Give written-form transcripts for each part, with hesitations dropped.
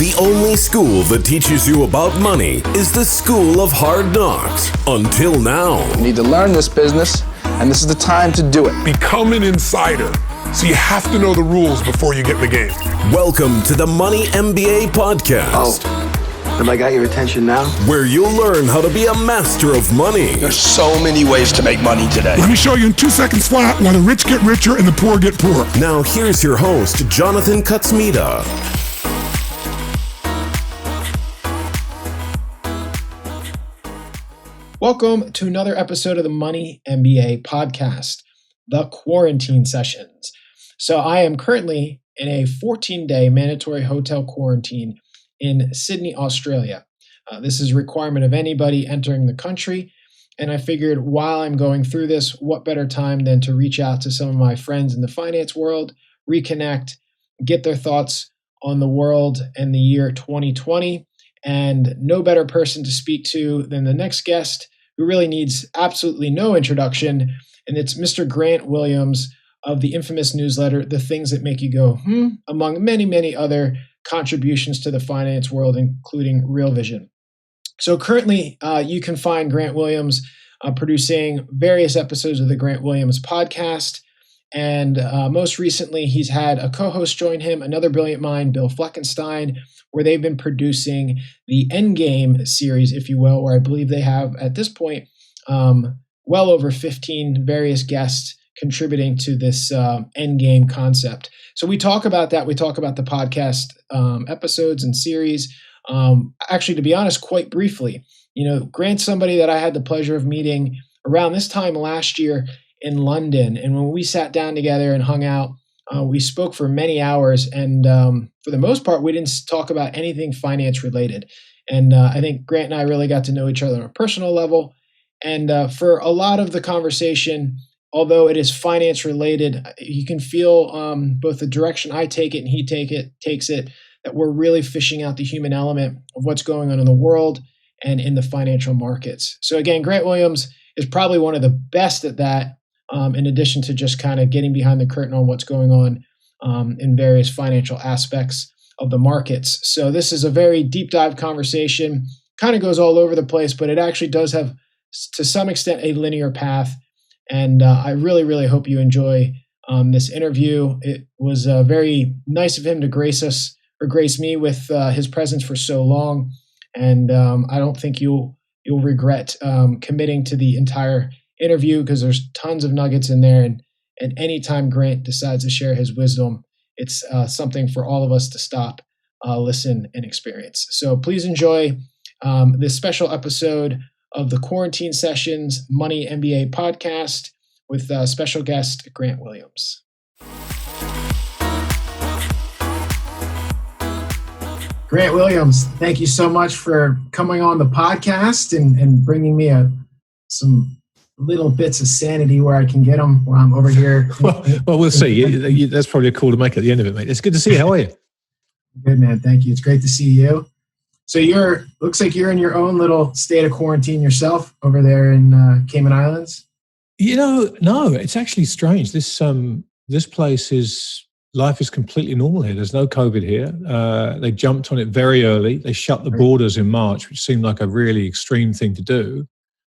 The only school that teaches you about money is the School of Hard Knocks. Until now. You need to learn this business, and this is the time to do it. Become an insider, so you have to know the rules before you get in the game. Welcome to the Money MBA podcast. Have I got your attention now? Where you'll learn how to be a master of money. There's so many ways to make money today. Let me show you in 2 seconds flat why the rich get richer and the poor get poorer. Now here's your host, Jonathan Kutsmita. Welcome to another episode of the Money MBA podcast, the quarantine sessions. So I am currently in a 14-day mandatory hotel quarantine in Sydney, Australia. This is a requirement of anybody entering the country. And I figured while I'm going through this, what better time than to reach out to some of my friends in the finance world, reconnect, get their thoughts on the world and the year 2020. And no better person to speak to than the next guest, who really needs absolutely no introduction. And it's Mr. Grant Williams of the infamous newsletter, The Things That Make You Go, among many, many other contributions to the finance world, including Real Vision. So currently, you can find Grant Williams producing various episodes of the Grant Williams podcast. And most recently, he's had a co-host join him, another brilliant mind, Bill Fleckenstein, where they've been producing the Endgame series, if you will, where I believe they have, at this point, well over 15 various guests contributing to this Endgame concept. So we talk about that. We talk about the podcast episodes and series. Actually, to be honest, quite briefly, Grant's somebody that I had the pleasure of meeting around this time last year in London. And when we sat down together and hung out, we spoke for many hours. And for the most part, we didn't talk about anything finance related. And I think Grant and I really got to know each other on a personal level. And for a lot of the conversation, although it is finance related, you can feel both the direction I take it and he takes it, that we're really fishing out the human element of what's going on in the world and in the financial markets. So again, Grant Williams is probably one of the best at that, in addition to just kind of getting behind the curtain on what's going on in various financial aspects of the markets. So this is a very deep dive conversation, kind of goes all over the place, but it actually does have, to some extent, a linear path. And I really, really hope you enjoy this interview. It was very nice of him to grace me with his presence for so long. And I don't think you'll regret committing to the entire interview, because there's tons of nuggets in there. And anytime Grant decides to share his wisdom, it's something for all of us to stop, listen, and experience. So please enjoy this special episode of the Quarantine Sessions Money MBA podcast with special guest Grant Williams. Grant Williams, thank you so much for coming on the podcast and bringing me some little bits of sanity where I can get them while I'm over here. Well, we'll see. That's probably a call to make at the end of it, mate. It's good to see you. How are you? Good, man. Thank you. It's great to see you. So looks like you're in your own little state of quarantine yourself over there in Cayman Islands. No, it's actually strange. This place life is completely normal here. There's no COVID here. They jumped on it very early. They shut the borders in March, which seemed like a really extreme thing to do.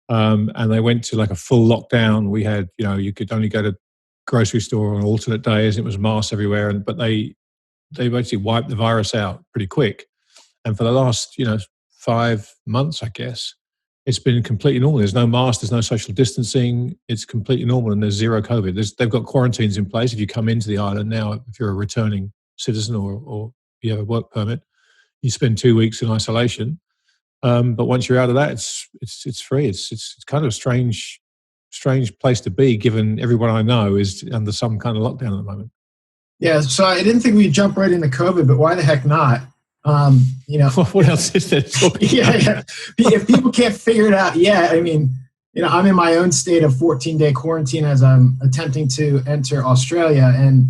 And they went to like a full lockdown. We had, you could only go to grocery store on alternate days. It was masks everywhere. But they basically wiped the virus out pretty quick. And for the last, 5 months, I guess, it's been completely normal. There's no mask, there's no social distancing. It's completely normal, and there's zero COVID. They've got quarantines in place if you come into the island now. If you're a returning citizen or you have a work permit, you spend 2 weeks in isolation. But once you're out of that, it's free. It's kind of a strange place to be, given everyone I know is under some kind of lockdown at the moment. Yeah, so I didn't think we'd jump right into COVID, but why the heck not? What else is there? Yeah. If people can't figure it out yet, I'm in my own state of 14-day quarantine as I'm attempting to enter Australia. And,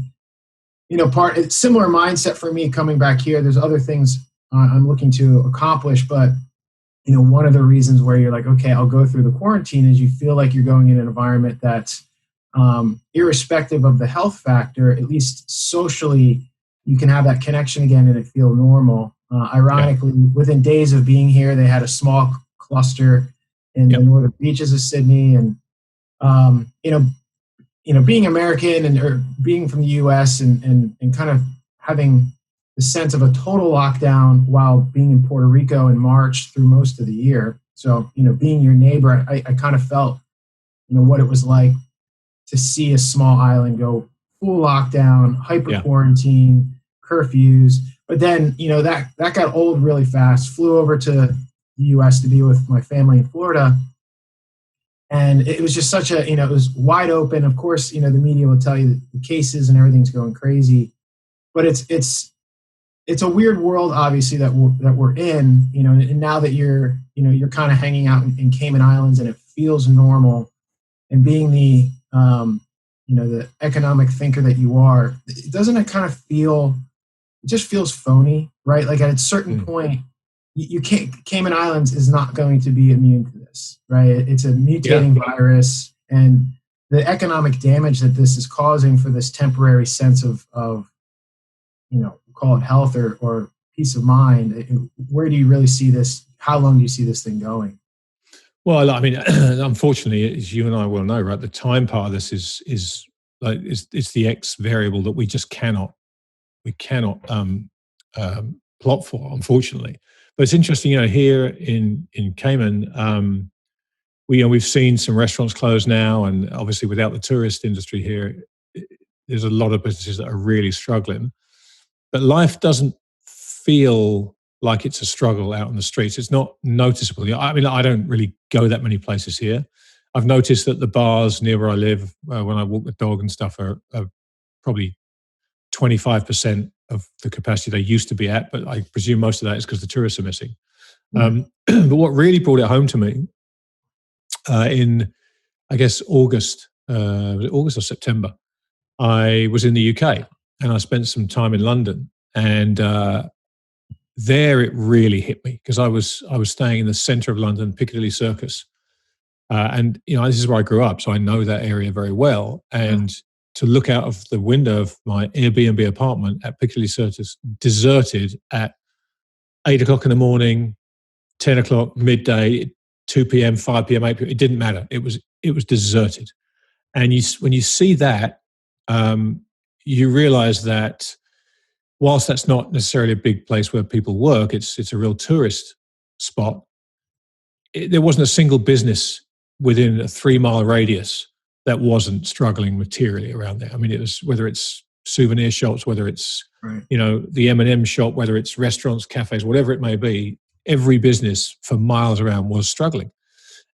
it's similar mindset for me coming back here. There's other things I'm looking to accomplish, but, one of the reasons where you're like, okay, I'll go through the quarantine is you feel like you're going in an environment that's irrespective of the health factor, at least socially, you can have that connection again and it feel normal. Ironically, within days of being here, they had a small cluster in the northern beaches of Sydney, and being American or being from the U.S. and kind of having the sense of a total lockdown while being in Puerto Rico in March through most of the year. So, being your neighbor, I kind of felt, what it was like to see a small island go full lockdown, hyper quarantine, curfews. But then, that got old really fast. Flew over to the U.S. to be with my family in Florida. And it was just such a, it was wide open. Of course, the media will tell you that the cases and everything's going crazy. But it's a weird world, obviously, that we're in, and now that you're kind of hanging out in Cayman Islands and it feels normal, and being the, the economic thinker that you are, doesn't it kind of feel, it just feels phony, right? Like at a certain point, you can't, Cayman Islands is not going to be immune to this, right? It's a mutating virus, and the economic damage that this is causing for this temporary sense of call it health or peace of mind. Where do you really see this? How long do you see this thing going? Well, I mean, unfortunately, as you and I will know, right, the time part of this is the X variable that we just cannot plot for, unfortunately. But it's interesting, here in Cayman, we've seen some restaurants close now, and obviously without the tourist industry here, there's a lot of businesses that are really struggling. But life doesn't feel like it's a struggle out on the streets. It's not noticeable. I mean, I don't really go that many places here. I've noticed that the bars near where I live, when I walk the dog and stuff, are probably 25% of the capacity they used to be at. But I presume most of that is because the tourists are missing. But what really brought it home to me in, I guess, August or September, I was in the UK. And I spent some time in London, and there it really hit me because I was staying in the centre of London, Piccadilly Circus, and this is where I grew up, so I know that area very well. And to look out of the window of my Airbnb apartment at Piccadilly Circus, deserted at 8 o'clock in the morning, 10 o'clock, midday, 2 p.m., 5 p.m., 8 p.m., it didn't matter. It was deserted, and when you see that. You realize that whilst that's not necessarily a big place where people work, it's a real tourist spot. There wasn't a single business within a 3-mile radius that wasn't struggling materially around there. I mean, it was, whether it's souvenir shops, whether it's, the M&M shop, whether it's restaurants, cafes, whatever it may be, every business for miles around was struggling.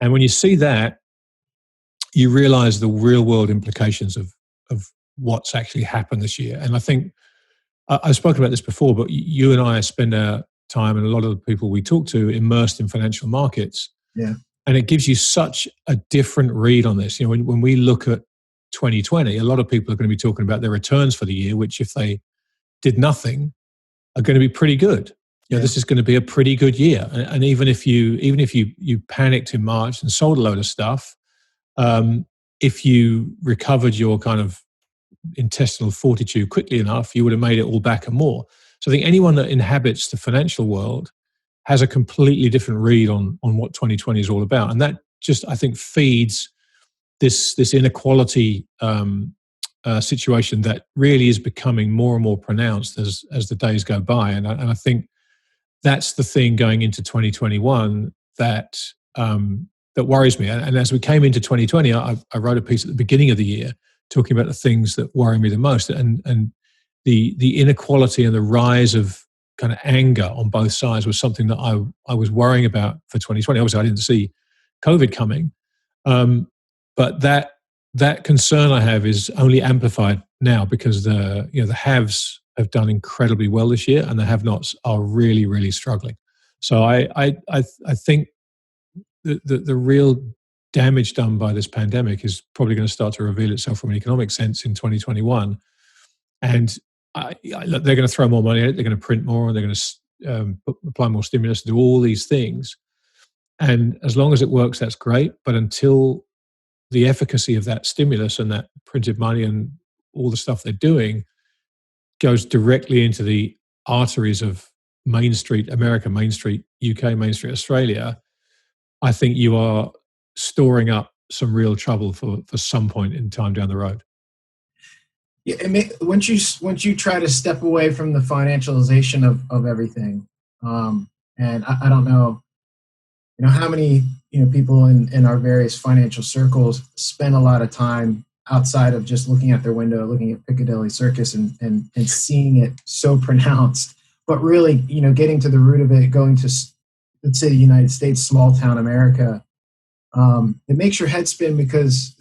And when you see that, you realize the real world implications of what's actually happened this year. And I think I've spoken about this before, but you and I spend our time, and a lot of the people we talk to, immersed in financial markets. Yeah. And it gives you such a different read on this. When we look at 2020, a lot of people are going to be talking about their returns for the year, which if they did nothing, are going to be pretty good. This is going to be a pretty good year. And even if you panicked in March and sold a load of stuff, if you recovered your kind of intestinal fortitude quickly enough, you would have made it all back and more. So I think anyone that inhabits the financial world has a completely different read on what 2020 is all about. And that just, I think, feeds this inequality situation that really is becoming more and more pronounced as the days go by. And I think that's the thing going into 2021 that worries me. And as we came into 2020, I wrote a piece at the beginning of the year talking about the things that worry me the most, and the inequality and the rise of kind of anger on both sides was something that I was worrying about for 2020. Obviously, I didn't see COVID coming, but that concern I have is only amplified now because the haves have done incredibly well this year, and the have-nots are really, really struggling. So I think the real damage done by this pandemic is probably going to start to reveal itself from an economic sense in 2021. And they're going to throw more money at it. They're going to print more, and they're going to apply more stimulus, do all these things. And as long as it works, that's great. But until the efficacy of that stimulus and that printed money and all the stuff they're doing goes directly into the arteries of Main Street America, Main Street UK, Main Street Australia, I think you are storing up some real trouble for some point in time down the road. Yeah, once you try to step away from the financialization of everything, and I don't know, how many people in our various financial circles spend a lot of time outside of just looking at their window, looking at Piccadilly Circus and seeing it so pronounced, but really getting to the root of it, going to, let's say, the United States, small town America. It makes your head spin because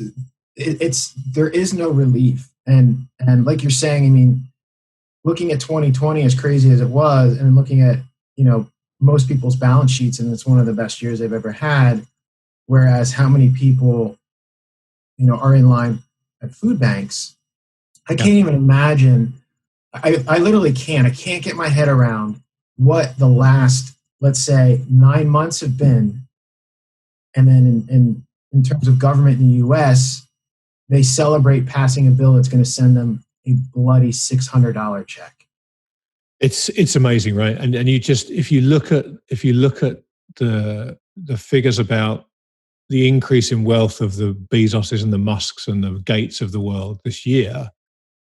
there is no relief. And like you're saying, I mean, looking at 2020, as crazy as it was, and looking at, most people's balance sheets, and it's one of the best years they've ever had. Whereas how many people, are in line at food banks? I can't even imagine. I literally can't. I can't get my head around what the last, let's say, 9 months have been. And then in terms of government in the U.S., they celebrate passing a bill that's going to send them a bloody $600 check. It's amazing, right? And you just if you look at the figures about the increase in wealth of the Bezoses and the Musks and the Gates of the world this year,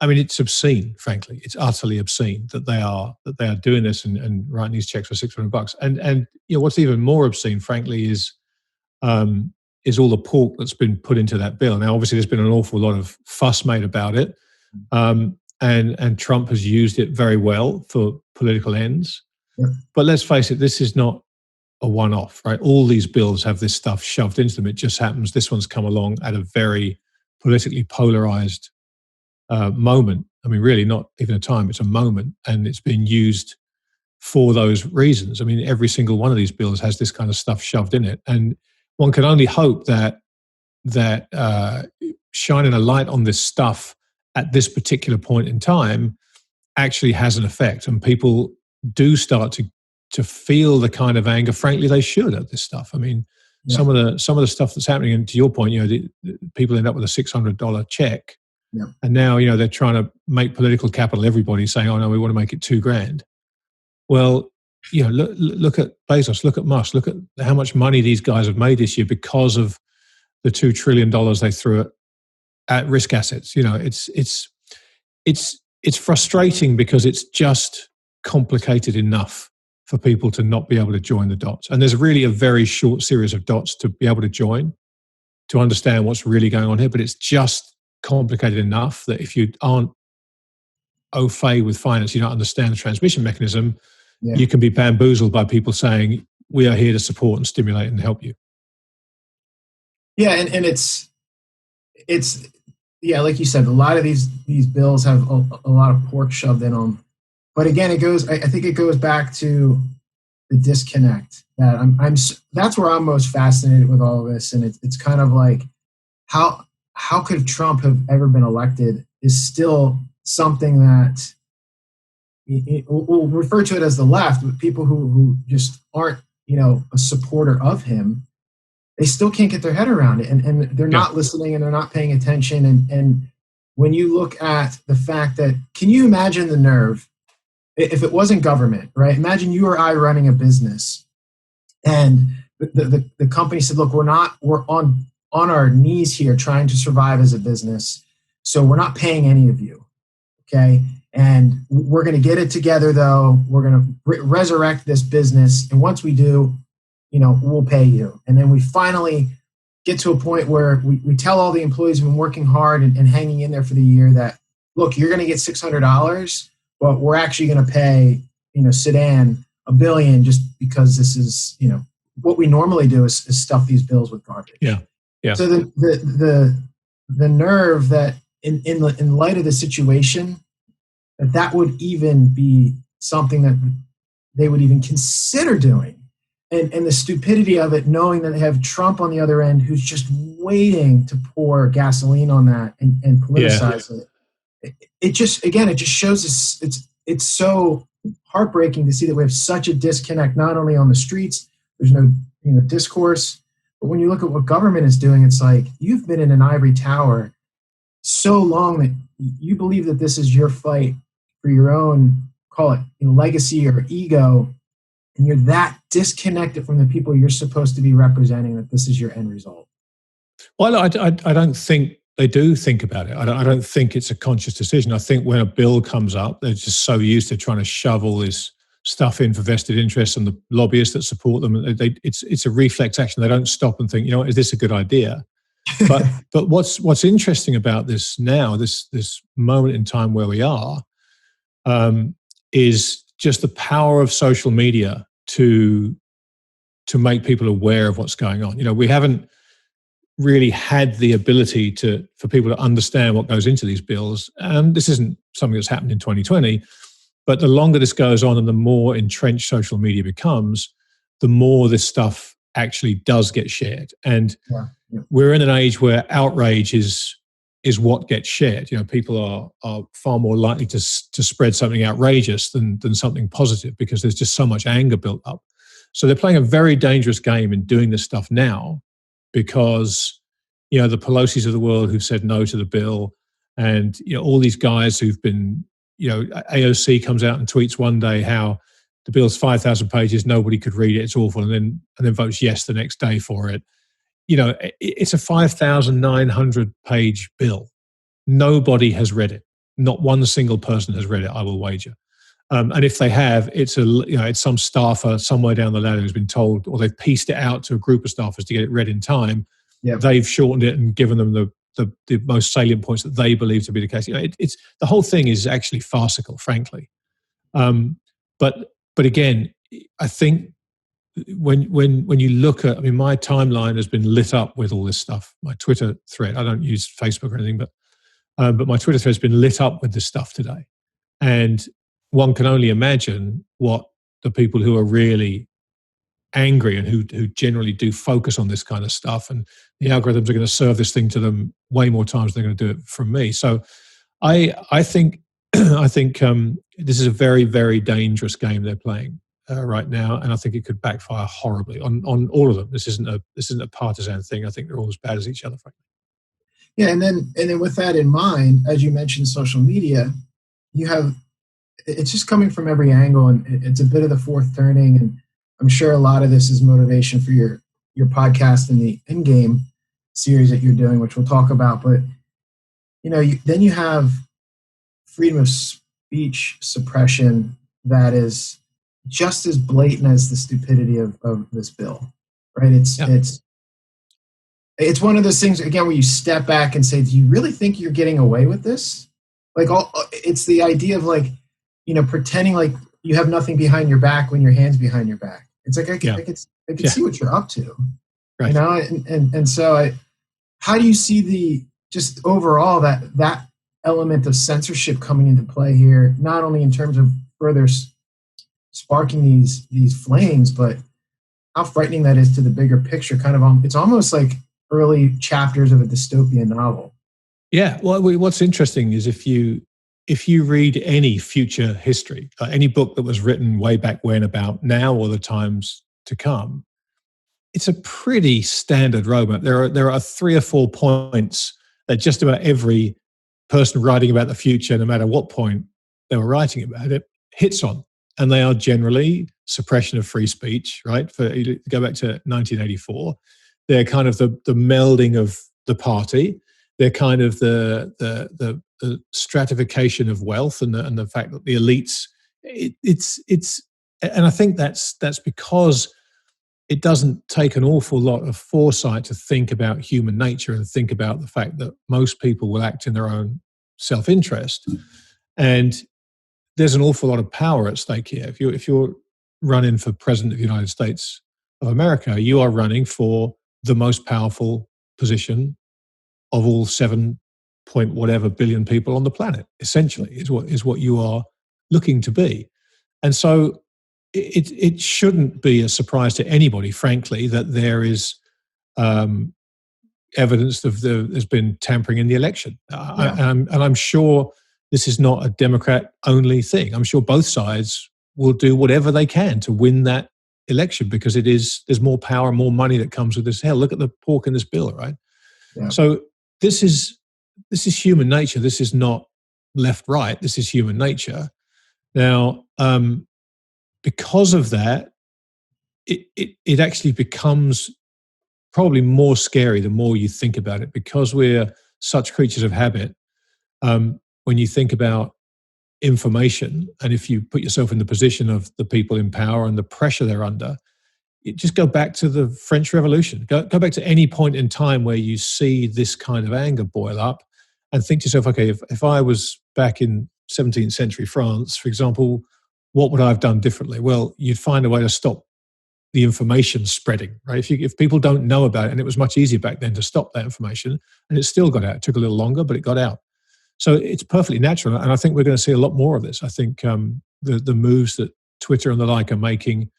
I mean, it's obscene. Frankly, it's utterly obscene that they are doing this and writing these checks for $600. And what's even more obscene, frankly, is all the pork that's been put into that bill. Now, obviously, there's been an awful lot of fuss made about it. And Trump has used it very well for political ends. Yeah. But let's face it, this is not a one-off, right? All these bills have this stuff shoved into them. It just happens this one's come along at a very politically polarized moment. I mean, really not even a time, it's a moment. And it's been used for those reasons. I mean, every single one of these bills has this kind of stuff shoved in it. And one can only hope that shining a light on this stuff at this particular point in time actually has an effect, and people do start to feel the kind of anger. Frankly, they should at this stuff. I mean, some of the stuff that's happening, and to your point, the people end up with a $600 check, and now they're trying to make political capital. Everybody's saying, "Oh no, we want to make it $2,000." Well, look at Bezos, look at Musk, look at how much money these guys have made this year because of the $2 trillion they threw at risk assets. It's frustrating because it's just complicated enough for people to not be able to join the dots. And there's really a very short series of dots to be able to join to understand what's really going on here. But it's just complicated enough that if you aren't au fait with finance, you don't understand the transmission mechanism, you can be bamboozled by people saying, we are here to support and stimulate and help you. Yeah, and it's like you said, a lot of these bills have a lot of pork shoved in them. But again, I think it goes back to the disconnect that that's where I'm most fascinated with all of this. And it's kind of like, how could Trump have ever been elected is still something that we'll refer to it as the left, but people who just aren't, a supporter of him, they still can't get their head around it, and they're not listening and they're not paying attention. And when you look at the fact that, can you imagine the nerve if it wasn't government, right? Imagine you or I running a business, and the company said, "Look, we're on our knees here trying to survive as a business, so we're not paying any of you, okay? And we're going to get it together, though. We're going to resurrect this business, and once we do, we'll pay you." And then we finally get to a point where we tell all the employees who've been working hard and hanging in there for the year that, look, you're going to get $600, but we're actually going to pay, Sedan $1 billion just because this is, what we normally do is stuff these bills with garbage. Yeah. So the nerve that in light of the situation, that would even be something that they would even consider doing. And the stupidity of it, knowing that they have Trump on the other end who's just waiting to pour gasoline on that and politicize it. It just shows us it's so heartbreaking to see that we have such a disconnect, not only on the streets, there's no discourse, but when you look at what government is doing, it's like you've been in an ivory tower so long that you believe that this is your fight for your own call it legacy or ego, and you're that disconnected from the people you're supposed to be representing that this is your end result? Well, I don't think they do think about it. I don't think it's a conscious decision. I think when a bill comes up, they're just so used to trying to shove all this stuff in for vested interests and the lobbyists that support them. It's a reflex action. They don't stop and think, is this a good idea? But what's interesting about this now, this moment in time where we are, is just the power of social media to make people aware of what's going on. We haven't really had the ability for people to understand what goes into these bills. And this isn't something that's happened in 2020, but the longer this goes on and the more entrenched social media becomes, the more this stuff actually does get shared. And we're in an age where outrage is what gets shared. People are far more likely to spread something outrageous than something positive, because there's just so much anger built up. So they're playing a very dangerous game in doing this stuff now, because the Pelosi's of the world who've said no to the bill, and all these guys who've been, AOC comes out and tweets one day how the bill's 5,000 pages, nobody could read it, it's awful, and then votes yes the next day for it. It's a 5,900 page bill. Nobody has read it. Not one single person has read it, I will wager. And if they have, it's some staffer somewhere down the ladder who's been told, or they've pieced it out to a group of staffers to get it read in time. Yep. They've shortened it and given them the most salient points that they believe to be the case. It's the whole thing is actually farcical, frankly. But again, I think when you look at, my timeline has been lit up with all this stuff. My Twitter thread, I don't use Facebook or anything, but my Twitter thread has been lit up with this stuff today. And one can only imagine what the people who are really angry and who generally do focus on this kind of stuff, and the algorithms are going to serve this thing to them way more times than they're going to do it from me. So I think this is a very, very dangerous game they're playing right now, and I think it could backfire horribly on all of them. This isn't a partisan thing. I think they're all as bad as each other, frankly. Yeah, and then with that in mind, as you mentioned, social media, it's just coming from every angle, and it's a bit of the fourth turning. And I'm sure a lot of this is motivation for your podcast and the Endgame series that you're doing, which we'll talk about. But then you have freedom of speech suppression that is just as blatant as the stupidity of this bill, right? It's one of those things, again, where you step back and say, do you really think you're getting away with this? It's the idea of pretending like you have nothing behind your back when your hand's behind your back. It's like, I can see what you're up to, right. And so how do you see just overall that element of censorship coming into play here, not only in terms of further sparking these flames, but how frightening that is to the bigger picture? It's almost like early chapters of a dystopian novel. Yeah. Well, what's interesting is if you read any future history, any book that was written way back when about now or the times to come, it's a pretty standard roadmap. There are 3 or 4 points that just about every person writing about the future, no matter what point they were writing about it, hits on. And they are generally suppression of free speech, right? You go back to 1984. They're kind of the melding of the party. They're kind of the stratification of wealth and the fact that the elites. And I think that's because it doesn't take an awful lot of foresight to think about human nature and think about the fact that most people will act in their own self-interest, and there's an awful lot of power at stake here. If you're running for president of the United States of America, you are running for the most powerful position of all 7 point whatever billion people on the planet, essentially, is what you are looking to be. And so it shouldn't be a surprise to anybody, frankly, that there is evidence of there's been tampering in the election. And I'm sure this is not a Democrat-only thing. I'm sure both sides will do whatever they can to win that election, because there's more power, more money that comes with this. Hell, look at the pork in this bill, right? Yeah. So this is human nature. This is not left-right. This is human nature. Now, because of that, it actually becomes probably more scary the more you think about it, because we're such creatures of habit. When you think about information, and if you put yourself in the position of the people in power and the pressure they're under, just go back to the French Revolution. Go back to any point in time where you see this kind of anger boil up, and think to yourself, okay, if I was back in 17th century France, for example, what would I have done differently? Well, you'd find a way to stop the information spreading, right? If people don't know about it, and it was much easier back then to stop that information, and it still got out. It took a little longer, but it got out. So it's perfectly natural, and I think we're going to see a lot more of this. I think the moves that Twitter and the like are making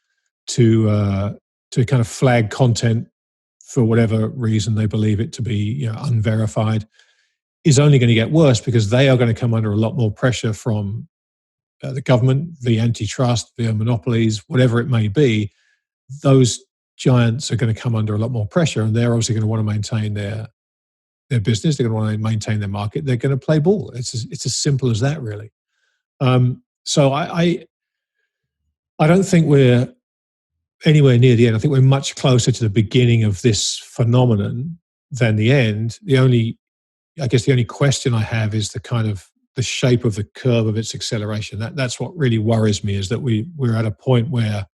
to kind of flag content for whatever reason they believe it to be, unverified, is only going to get worse, because they are going to come under a lot more pressure from the government, the antitrust, the monopolies, whatever it may be. Those giants are going to come under a lot more pressure, and they're obviously going to want to maintain their business. They're going to want to maintain their market. They're going to play ball. It's as simple as that, really. So I don't think we're anywhere near the end. I think we're much closer to the beginning of this phenomenon than the end. The only question I have is the shape of the curve of its acceleration. That's what really worries me, is that we're at a point where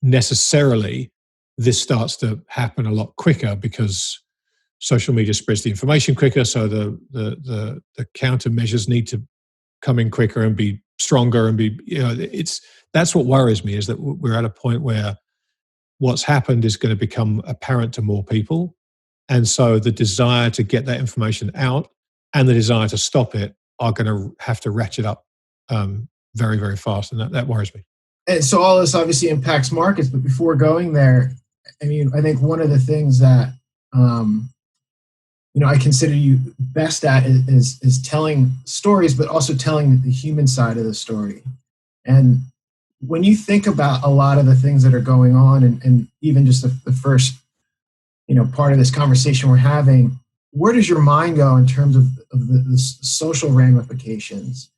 necessarily this starts to happen a lot quicker, because social media spreads the information quicker. So the countermeasures need to come in quicker and be stronger and be, that's what worries me, is that we're at a point where what's happened is going to become apparent to more people. And so the desire to get that information out and the desire to stop it are going to have to ratchet up very, very fast. And that worries me. And so all this obviously impacts markets, but before going there, I mean, I think one of the things that, I consider you best at is telling stories, but also telling the human side of the story. And when you think about a lot of the things that are going on, and even just the first, part of this conversation we're having, where does your mind go in terms of the social ramifications?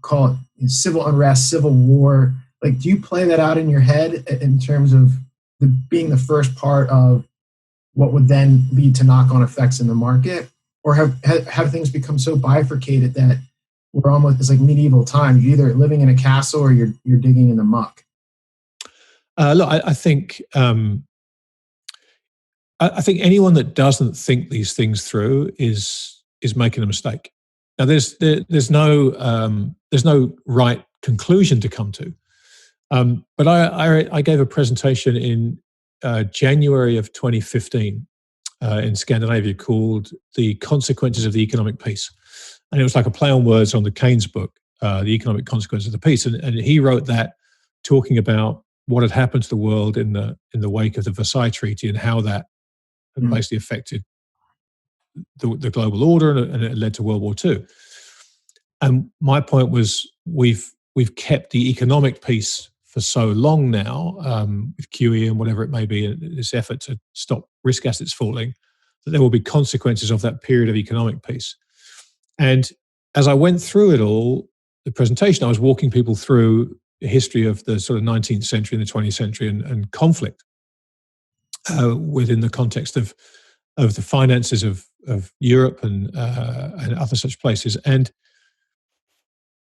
Call it civil unrest, civil war. Like, do you play that out in your head in terms of being the first part of what would then lead to knock-on effects in the market? Or have things become so bifurcated that we're almost, it's like medieval times? You're either living in a castle or you're digging in the muck. Look, I think anyone that doesn't think these things through is making a mistake. Now, there's no right conclusion to come to. But I gave a presentation in January of 2015 in Scandinavia called "The Consequences of the Economic Peace," and it was like a play on words on the Keynes book, "The Economic Consequences of the Peace," and he wrote that talking about what had happened to the world in the wake of the Versailles Treaty, and how that had basically affected the global order, and it led to World War II. And my point was, we've kept the economic peace for so long now, with QE and whatever it may be, this effort to stop risk assets falling, that there will be consequences of that period of economic peace. And as I went through it all, the presentation, I was walking people through the history of the sort of 19th century and the 20th century and conflict within the context of the finances of Europe and other such places. And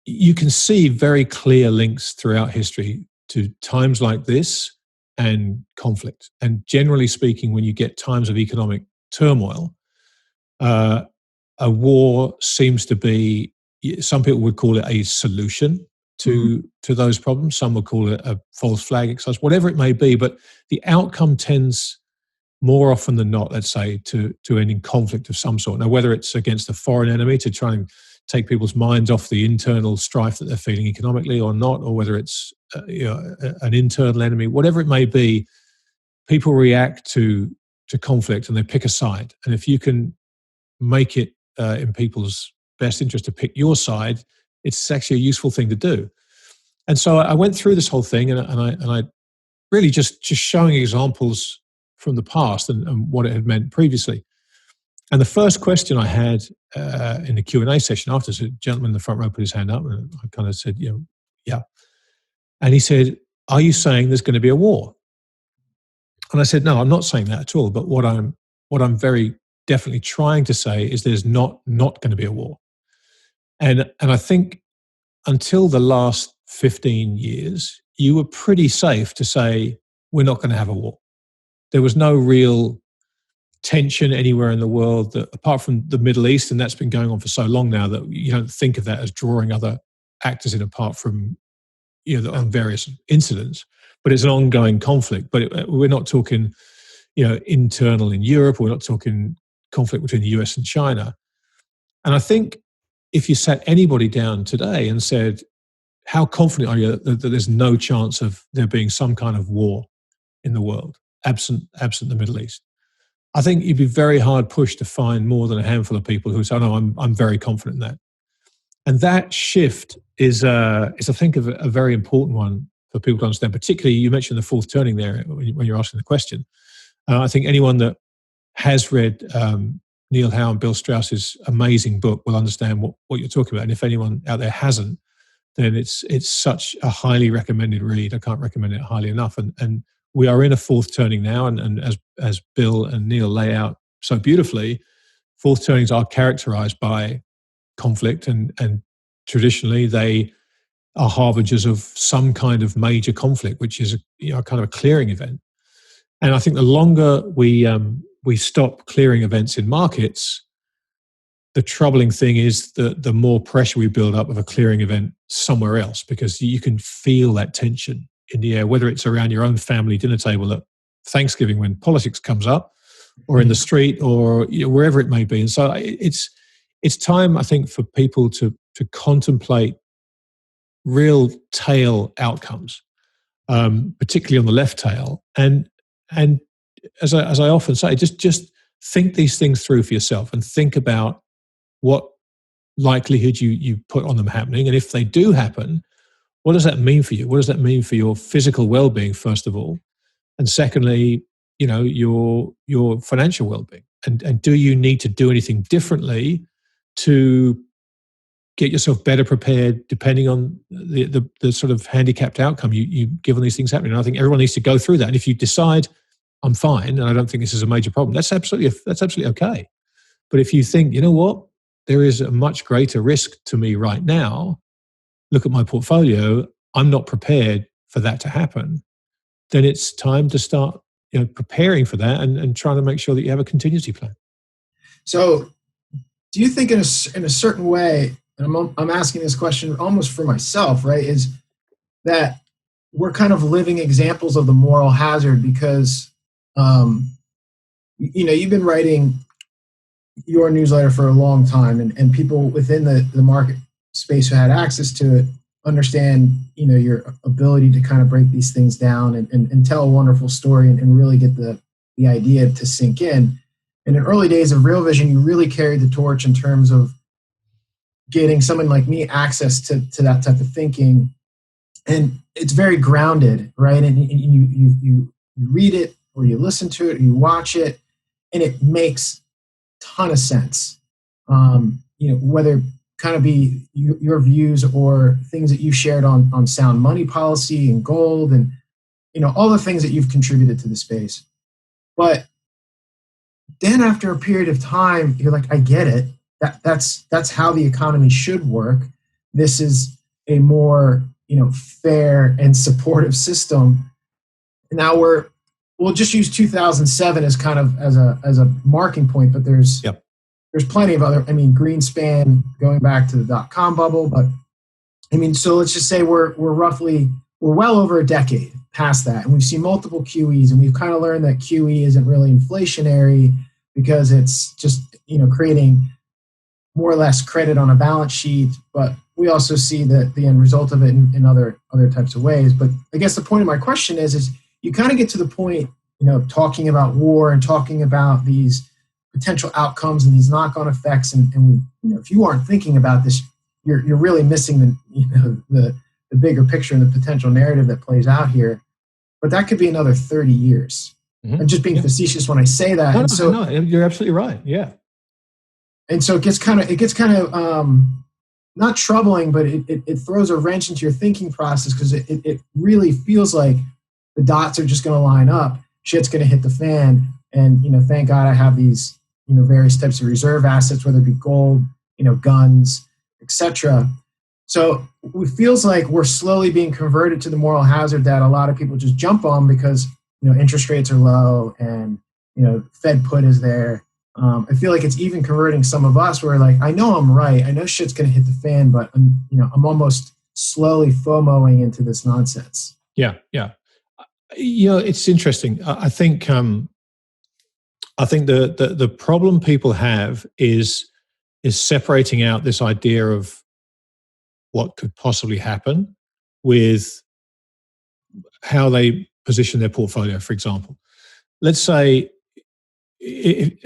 you can see very clear links throughout history to times like this and conflict. And generally speaking, when you get times of economic turmoil, a war seems to be, some people would call it a solution to those problems. Some would call it a false flag exercise, whatever it may be. But the outcome tends more often than not, let's say, to ending conflict of some sort. Now, whether it's against a foreign enemy to try and take people's minds off the internal strife that they're feeling economically or not, or whether it's an internal enemy, whatever it may be, people react to conflict and they pick a side. And if you can make it in people's best interest to pick your side, it's actually a useful thing to do. And so I went through this whole thing, and I really just showing examples from the past and what it had meant previously. And the first question I had in the Q&A session after, so a gentleman in the front row put his hand up, and I kind of said, yeah. And he said, are you saying there's going to be a war? And I said, no, I'm not saying that at all. But what I'm very definitely trying to say is there's not going to be a war. And I think until the last 15 years, you were pretty safe to say we're not going to have a war. There was no real tension anywhere in the world, that, apart from the Middle East, and that's been going on for so long now that you don't think of that as drawing other actors in apart from on various incidents. But it's an ongoing conflict. But we're not talking internal in Europe. We're not talking conflict between the US and China. And I think if you sat anybody down today and said, how confident are you that there's no chance of there being some kind of war in the world, absent the Middle East? I think you'd be very hard pushed to find more than a handful of people who say, "No, I'm very confident in that." And that shift is I think, a very important one for people to understand. Particularly, you mentioned the fourth turning there when you're asking the question. I think anyone that has read Neil Howe and Bill Strauss's amazing book will understand what you're talking about. And if anyone out there hasn't, then it's such a highly recommended read. I can't recommend it highly enough. And we are in a fourth turning now, and as Bill and Neil lay out so beautifully, fourth turnings are characterized by conflict, and traditionally they are harbingers of some kind of major conflict, which is kind of a clearing event. And I think the longer we stop clearing events in markets, the troubling thing is the more pressure we build up of a clearing event somewhere else, because you can feel that tension in the air, whether it's around your own family dinner table at Thanksgiving when politics comes up, or in the street, or wherever it may be. And so it's time, I think, for people to contemplate real tail outcomes, particularly on the left tail. And as I often say, just think these things through for yourself and think about what likelihood you put on them happening. And if they do happen, what does that mean for you? What does that mean for your physical well-being, first of all? And secondly, your financial well-being. And do you need to do anything differently to get yourself better prepared, depending on the sort of handicapped outcome you give on these things happening? And I think everyone needs to go through that. And if you decide, I'm fine, and I don't think this is a major problem, that's absolutely okay. But if you think, you know what, there is a much greater risk to me right now, look at my portfolio, I'm not prepared for that to happen, then it's time to start preparing for that and trying to make sure that you have a contingency plan. So do you think in a certain way, and I'm asking this question almost for myself, right, is that we're kind of living examples of the moral hazard, because you've been writing your newsletter for a long time, and people within the market space who had access to it understand your ability to kind of break these things down and tell a wonderful story and really get the idea to sink in. And in early days of Real Vision, you really carried the torch in terms of getting someone like me access to that type of thinking. And it's very grounded, right? And you read it, or you listen to it, or you watch it, and it makes a ton of sense. Whether kind of be your views or things that you shared on sound money policy and gold, and all the things that you've contributed to the space. But then after a period of time, you're like, I get it. That's how the economy should work. This is a more fair and supportive system. And now we'll just use 2007 as kind of as a marking point, but there's plenty of other. Greenspan going back to the .com bubble, but so let's just say we're well over a decade past that, and we've seen multiple QEs, and we've kind of learned that QE isn't really inflationary because it's just creating more or less credit on a balance sheet. But we also see the end result of it in other types of ways. But I guess the point of my question is you kind of get to the point, talking about war and talking about these potential outcomes and these knock-on effects, and if you aren't thinking about this, you're really missing the bigger picture and the potential narrative that plays out here. But that could be another 30 years. Mm-hmm. I'm just being facetious when I say that. No, you're absolutely right. Yeah. And so it gets kind of not troubling, but it throws a wrench into your thinking process, because it really feels like the dots are just going to line up. Shit's going to hit the fan. And, thank God I have these, various types of reserve assets, whether it be gold, guns, etc. So it feels like we're slowly being converted to the moral hazard that a lot of people just jump on because, interest rates are low and, Fed put is there. I feel like it's even converting some of us where, like, I know I'm right. I know shit's going to hit the fan, but I'm almost slowly FOMOing into this nonsense. Yeah. It's interesting. I think the problem people have is separating out this idea of what could possibly happen with how they position their portfolio. For example, let's say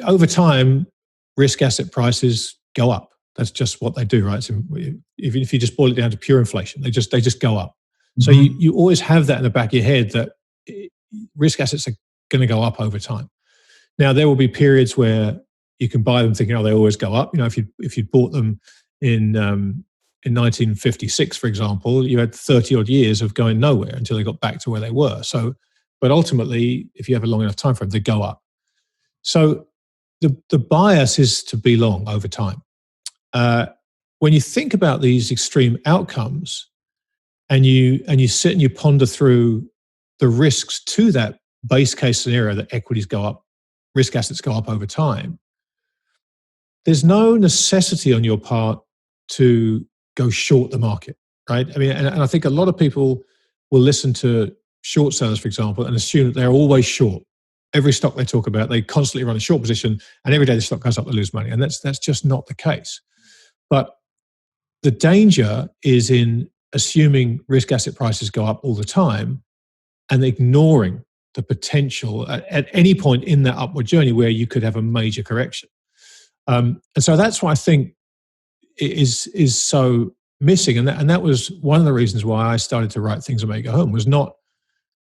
over time, risk asset prices go up. That's just what they do, right? So even if you just boil it down to pure inflation, they just go up. Mm-hmm. So you always have that in the back of your head that risk assets are going to go up over time. Now, there will be periods where you can buy them thinking, they always go up. If you bought them in 1956, for example, you had 30 odd years of going nowhere until they got back to where they were. So, but ultimately, if you have a long enough time frame, they go up. So the bias is to be long over time. When you think about these extreme outcomes, and you sit and you ponder through the risks to that base case scenario that equities go up, risk assets go up over time, there's no necessity on your part to go short the market, right? I mean, and I think a lot of people will listen to short sellers, for example, and assume that they're always short. Every stock they talk about, they constantly run a short position, and every day the stock goes up, they lose money. And that's just not the case. But the danger is in assuming risk asset prices go up all the time and ignoring the potential at any point in that upward journey where you could have a major correction. And so that's what I think is so missing. And that was one of the reasons why I started to write Things That Make It Home, was not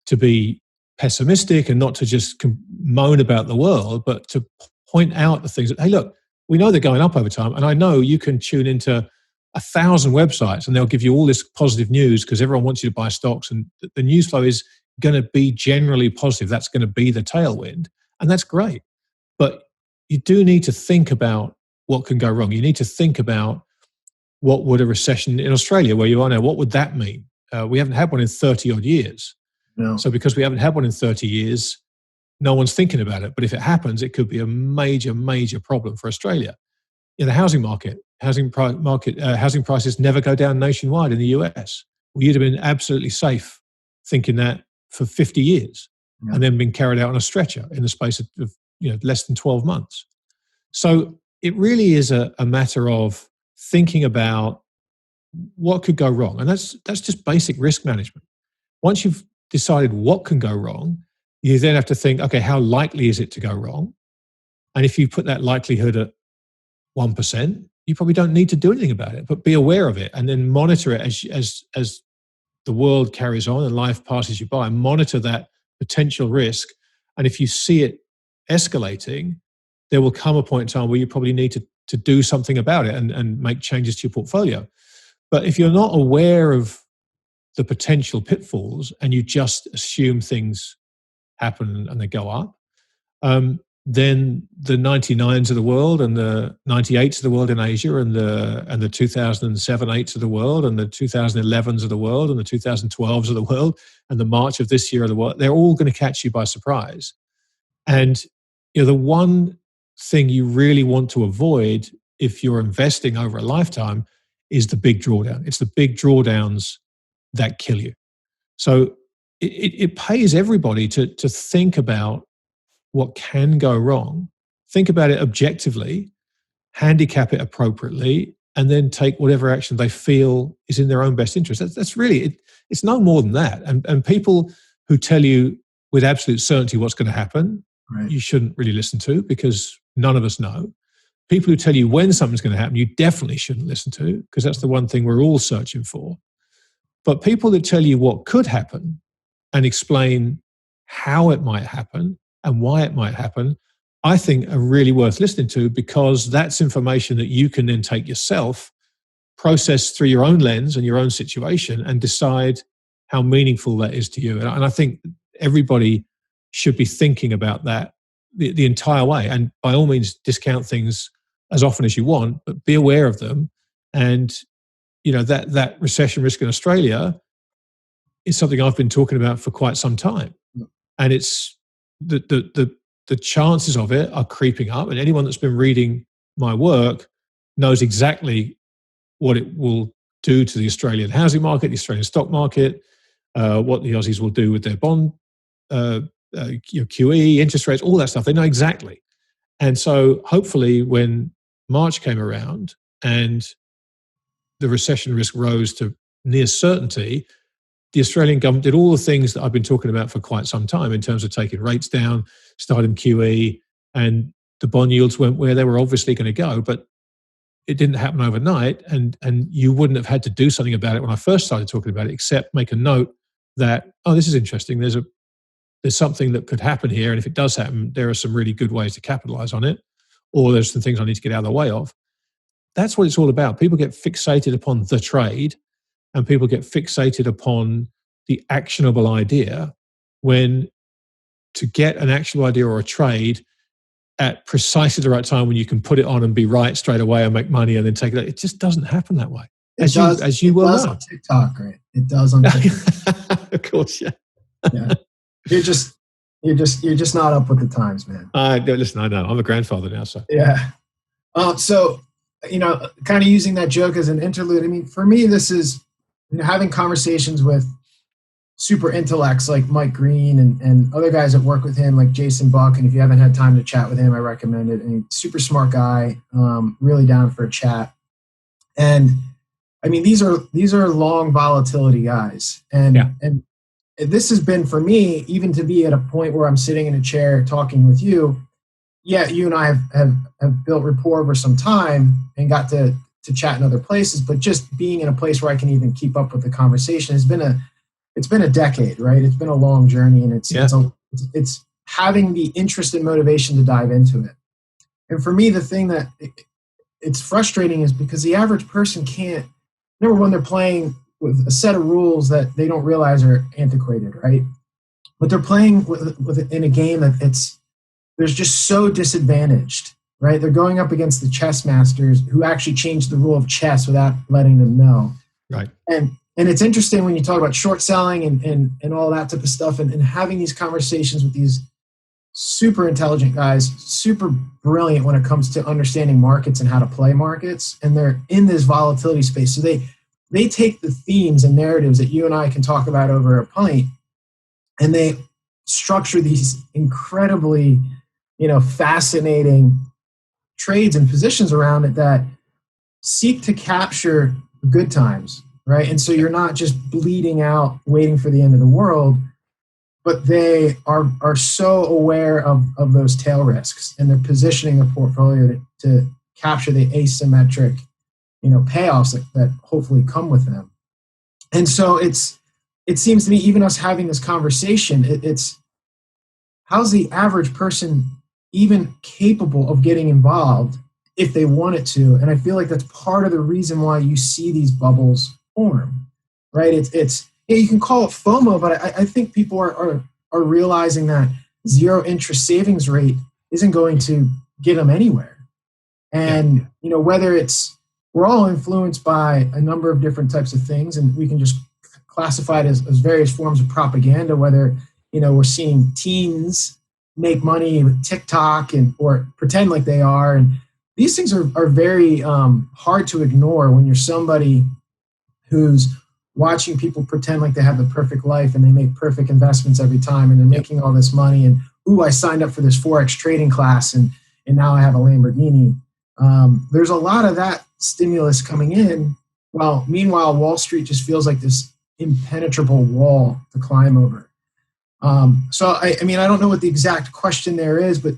to be pessimistic and not to just moan about the world, but to point out the things that, hey, look, we know they're going up over time. And I know you can tune into 1,000 websites and they'll give you all this positive news because everyone wants you to buy stocks, and the news flow is going to be generally positive. That's going to be the tailwind, and that's great. But you do need to think about what can go wrong. You need to think about what would a recession in Australia, where you are now, what would that mean? We haven't had one in 30 odd years. No. So because we haven't had one in 30 years, no one's thinking about it. But if it happens, it could be a major, major problem for Australia. In the housing market, housing prices never go down nationwide in the US. Well, you'd have been absolutely safe thinking that for 50 years, and then been carried out on a stretcher in the space of less than 12 months. So it really is a matter of thinking about what could go wrong. And that's just basic risk management. Once you've decided what can go wrong, you then have to think, okay, how likely is it to go wrong? And if you put that likelihood at 1%, you probably don't need to do anything about it, but be aware of it and then monitor it as the world carries on and life passes you by. Monitor that potential risk. And if you see it escalating, there will come a point in time where you probably need to do something about it and make changes to your portfolio. But if you're not aware of the potential pitfalls and you just assume things happen and they go up, then the 99s of the world and the 98s of the world in Asia and the 2007 8s of the world and the 2011s of the world and the 2012s of the world and the March of this year of the world, they're all going to catch you by surprise. And the one thing you really want to avoid if you're investing over a lifetime is the big drawdown. It's the big drawdowns that kill you. So it pays everybody to think about what can go wrong, think about it objectively, handicap it appropriately, and then take whatever action they feel is in their own best interest. That's really it. It's no more than that. And people who tell you with absolute certainty what's going to happen, right, you shouldn't really listen to, because none of us know. People who tell you when something's going to happen, you definitely shouldn't listen to, because that's the one thing we're all searching for. But people that tell you what could happen and explain how it might happen and why it might happen, I think are really worth listening to, because that's information that you can then take yourself, process through your own lens and your own situation, and decide how meaningful that is to you. And I think everybody should be thinking about that the entire way. And by all means, discount things as often as you want, but be aware of them. And that recession risk in Australia is something I've been talking about for quite some time, and it's the chances of it are creeping up. And anyone that's been reading my work knows exactly what it will do to the Australian housing market, the Australian stock market, what the Aussies will do with their bond, QE, interest rates, all that stuff. They know exactly. And so hopefully when March came around and the recession risk rose to near certainty, the Australian government did all the things that I've been talking about for quite some time in terms of taking rates down, starting QE, and the bond yields went where they were obviously going to go. But it didn't happen overnight, and you wouldn't have had to do something about it when I first started talking about it, except make a note that, oh, this is interesting. There's something that could happen here, and if it does happen, there are some really good ways to capitalize on it, or there's some things I need to get out of the way of. That's what it's all about. People get fixated upon the trade, and people get fixated upon the actionable idea, when to get an actionable idea or a trade at precisely the right time, when you can put it on and be right straight away and make money and then take it just doesn't happen that way. As you well know. On TikTok, right? It does on TikTok. Of course, yeah. Yeah. You're just not up with the times, man. Listen, I know. I'm a grandfather now, so. Yeah. So, kind of using that joke as an interlude. I mean, for me, this is having conversations with super intellects like Mike Green and other guys that work with him, like Jason Buck. And if you haven't had time to chat with him, I recommend it. And super smart guy, really down for a chat. And I mean, these are long volatility guys. And this has been, for me, even to be at a point where I'm sitting in a chair talking with you. Yeah, you and I have built rapport over some time and got to chat in other places, but just being in a place where I can even keep up with the conversation has been a decade, right? It's been a long journey, and it's having the interest and motivation to dive into it. And for me, the thing that it's frustrating is because the average person can't, number one, they're playing with a set of rules that they don't realize are antiquated, right? But they're playing in a game that they're just so disadvantaged, right? They're going up against the chess masters who actually changed the rule of chess without letting them know. Right. And it's interesting when you talk about short selling and all that type of stuff, and having these conversations with these super intelligent guys, super brilliant when it comes to understanding markets and how to play markets. And they're in this volatility space. So they take the themes and narratives that you and I can talk about over a pint, and they structure these incredibly, fascinating trades and positions around it that seek to capture the good times, right? And so you're not just bleeding out, waiting for the end of the world, but they are so aware of those tail risks, and they're positioning the portfolio to capture the asymmetric, payoffs that hopefully come with them. And so it seems to me, even us having this conversation, it's how's the average person even capable of getting involved if they wanted to? And I feel like that's part of the reason why you see these bubbles form, right? You can call it FOMO, but I think people are realizing that zero interest savings rate isn't going to get them anywhere. And, whether we're all influenced by a number of different types of things, and we can just classify it as various forms of propaganda, whether, we're seeing teens make money with TikTok or pretend like they are. And these things are very hard to ignore when you're somebody who's watching people pretend like they have the perfect life and they make perfect investments every time and they're making all this money, and I signed up for this Forex trading class and now I have a Lamborghini. There's a lot of that stimulus coming in. Well, meanwhile, Wall Street just feels like this impenetrable wall to climb over. So I don't know what the exact question there is, but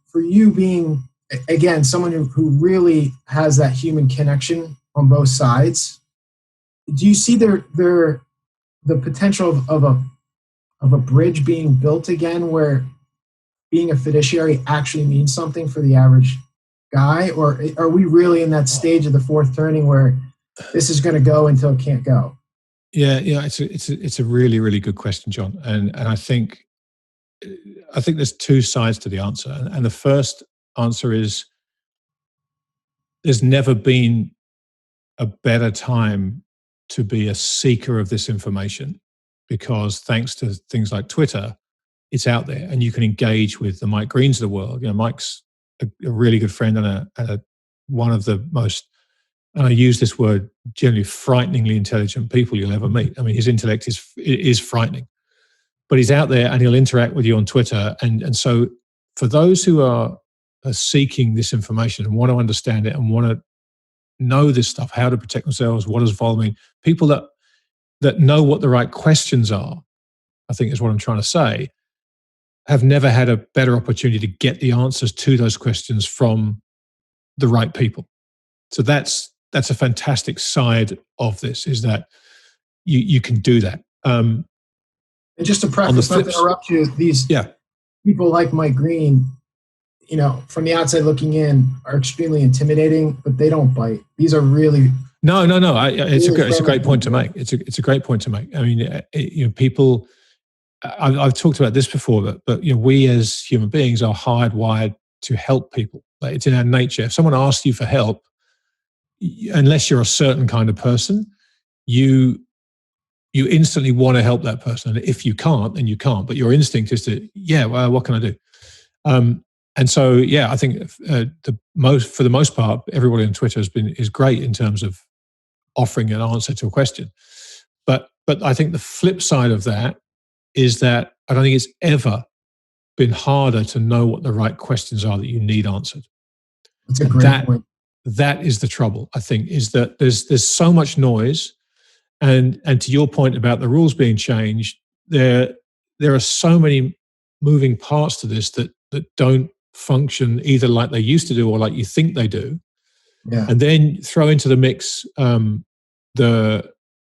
for you being, again, someone who really has that human connection on both sides, do you see the potential of a bridge being built again, where being a fiduciary actually means something for the average guy, or are we really in that stage of the fourth turning where this is going to go until it can't go? Yeah, it's a really, really good question, John, and I think there's two sides to the answer, and the first answer is there's never been a better time to be a seeker of this information, because thanks to things like Twitter, it's out there and you can engage with the Mike Greens of the world. Mike's a really good friend and one of the most, and I use this word generally, frighteningly intelligent people you'll ever meet. I mean, his intellect is frightening, but he's out there and he'll interact with you on Twitter. And so for those who are seeking this information and want to understand it and want to know this stuff, how to protect themselves, what does vol mean, people that know what the right questions are, I think is what I'm trying to say, have never had a better opportunity to get the answers to those questions from the right people. So that's a fantastic side of this, is that you can do that. And just to preface, not to interrupt you, these people like Mike Green, from the outside looking in, are extremely intimidating, but they don't bite. These are really it's a great point to make. It's a great point to make. I mean, people. I've talked about this before, but we as human beings are hardwired to help people. Like, it's in our nature. If someone asks you for help, unless you're a certain kind of person, you instantly want to help that person. And if you can't, then you can't. But your instinct is to, well, what can I do? And so, I think for the most part, everybody on Twitter is great in terms of offering an answer to a question. But I think the flip side of that is that I don't think it's ever been harder to know what the right questions are that you need answered. That's a great point. That is the trouble, I think, is that there's so much noise, and to your point about the rules being changed, there are so many moving parts to this that don't function either like they used to do or like you think they do. Yeah. And then throw into the mix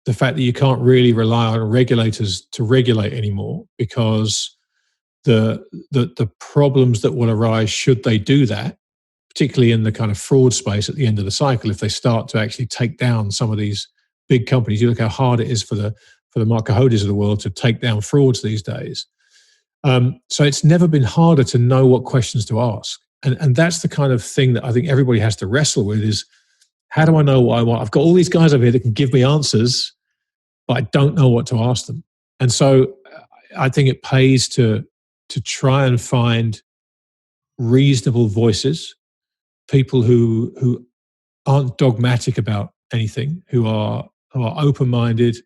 the fact that you can't really rely on regulators to regulate anymore, because the problems that will arise should they do that, particularly in the kind of fraud space at the end of the cycle, if they start to actually take down some of these big companies. You look how hard it is for the Mark Cohodes of the world to take down frauds these days. So it's never been harder to know what questions to ask. And that's the kind of thing that I think everybody has to wrestle with, is how do I know what I want? I've got all these guys over here that can give me answers, but I don't know what to ask them. And so I think it pays to try and find reasonable voices, people who aren't dogmatic about anything, who are open-minded,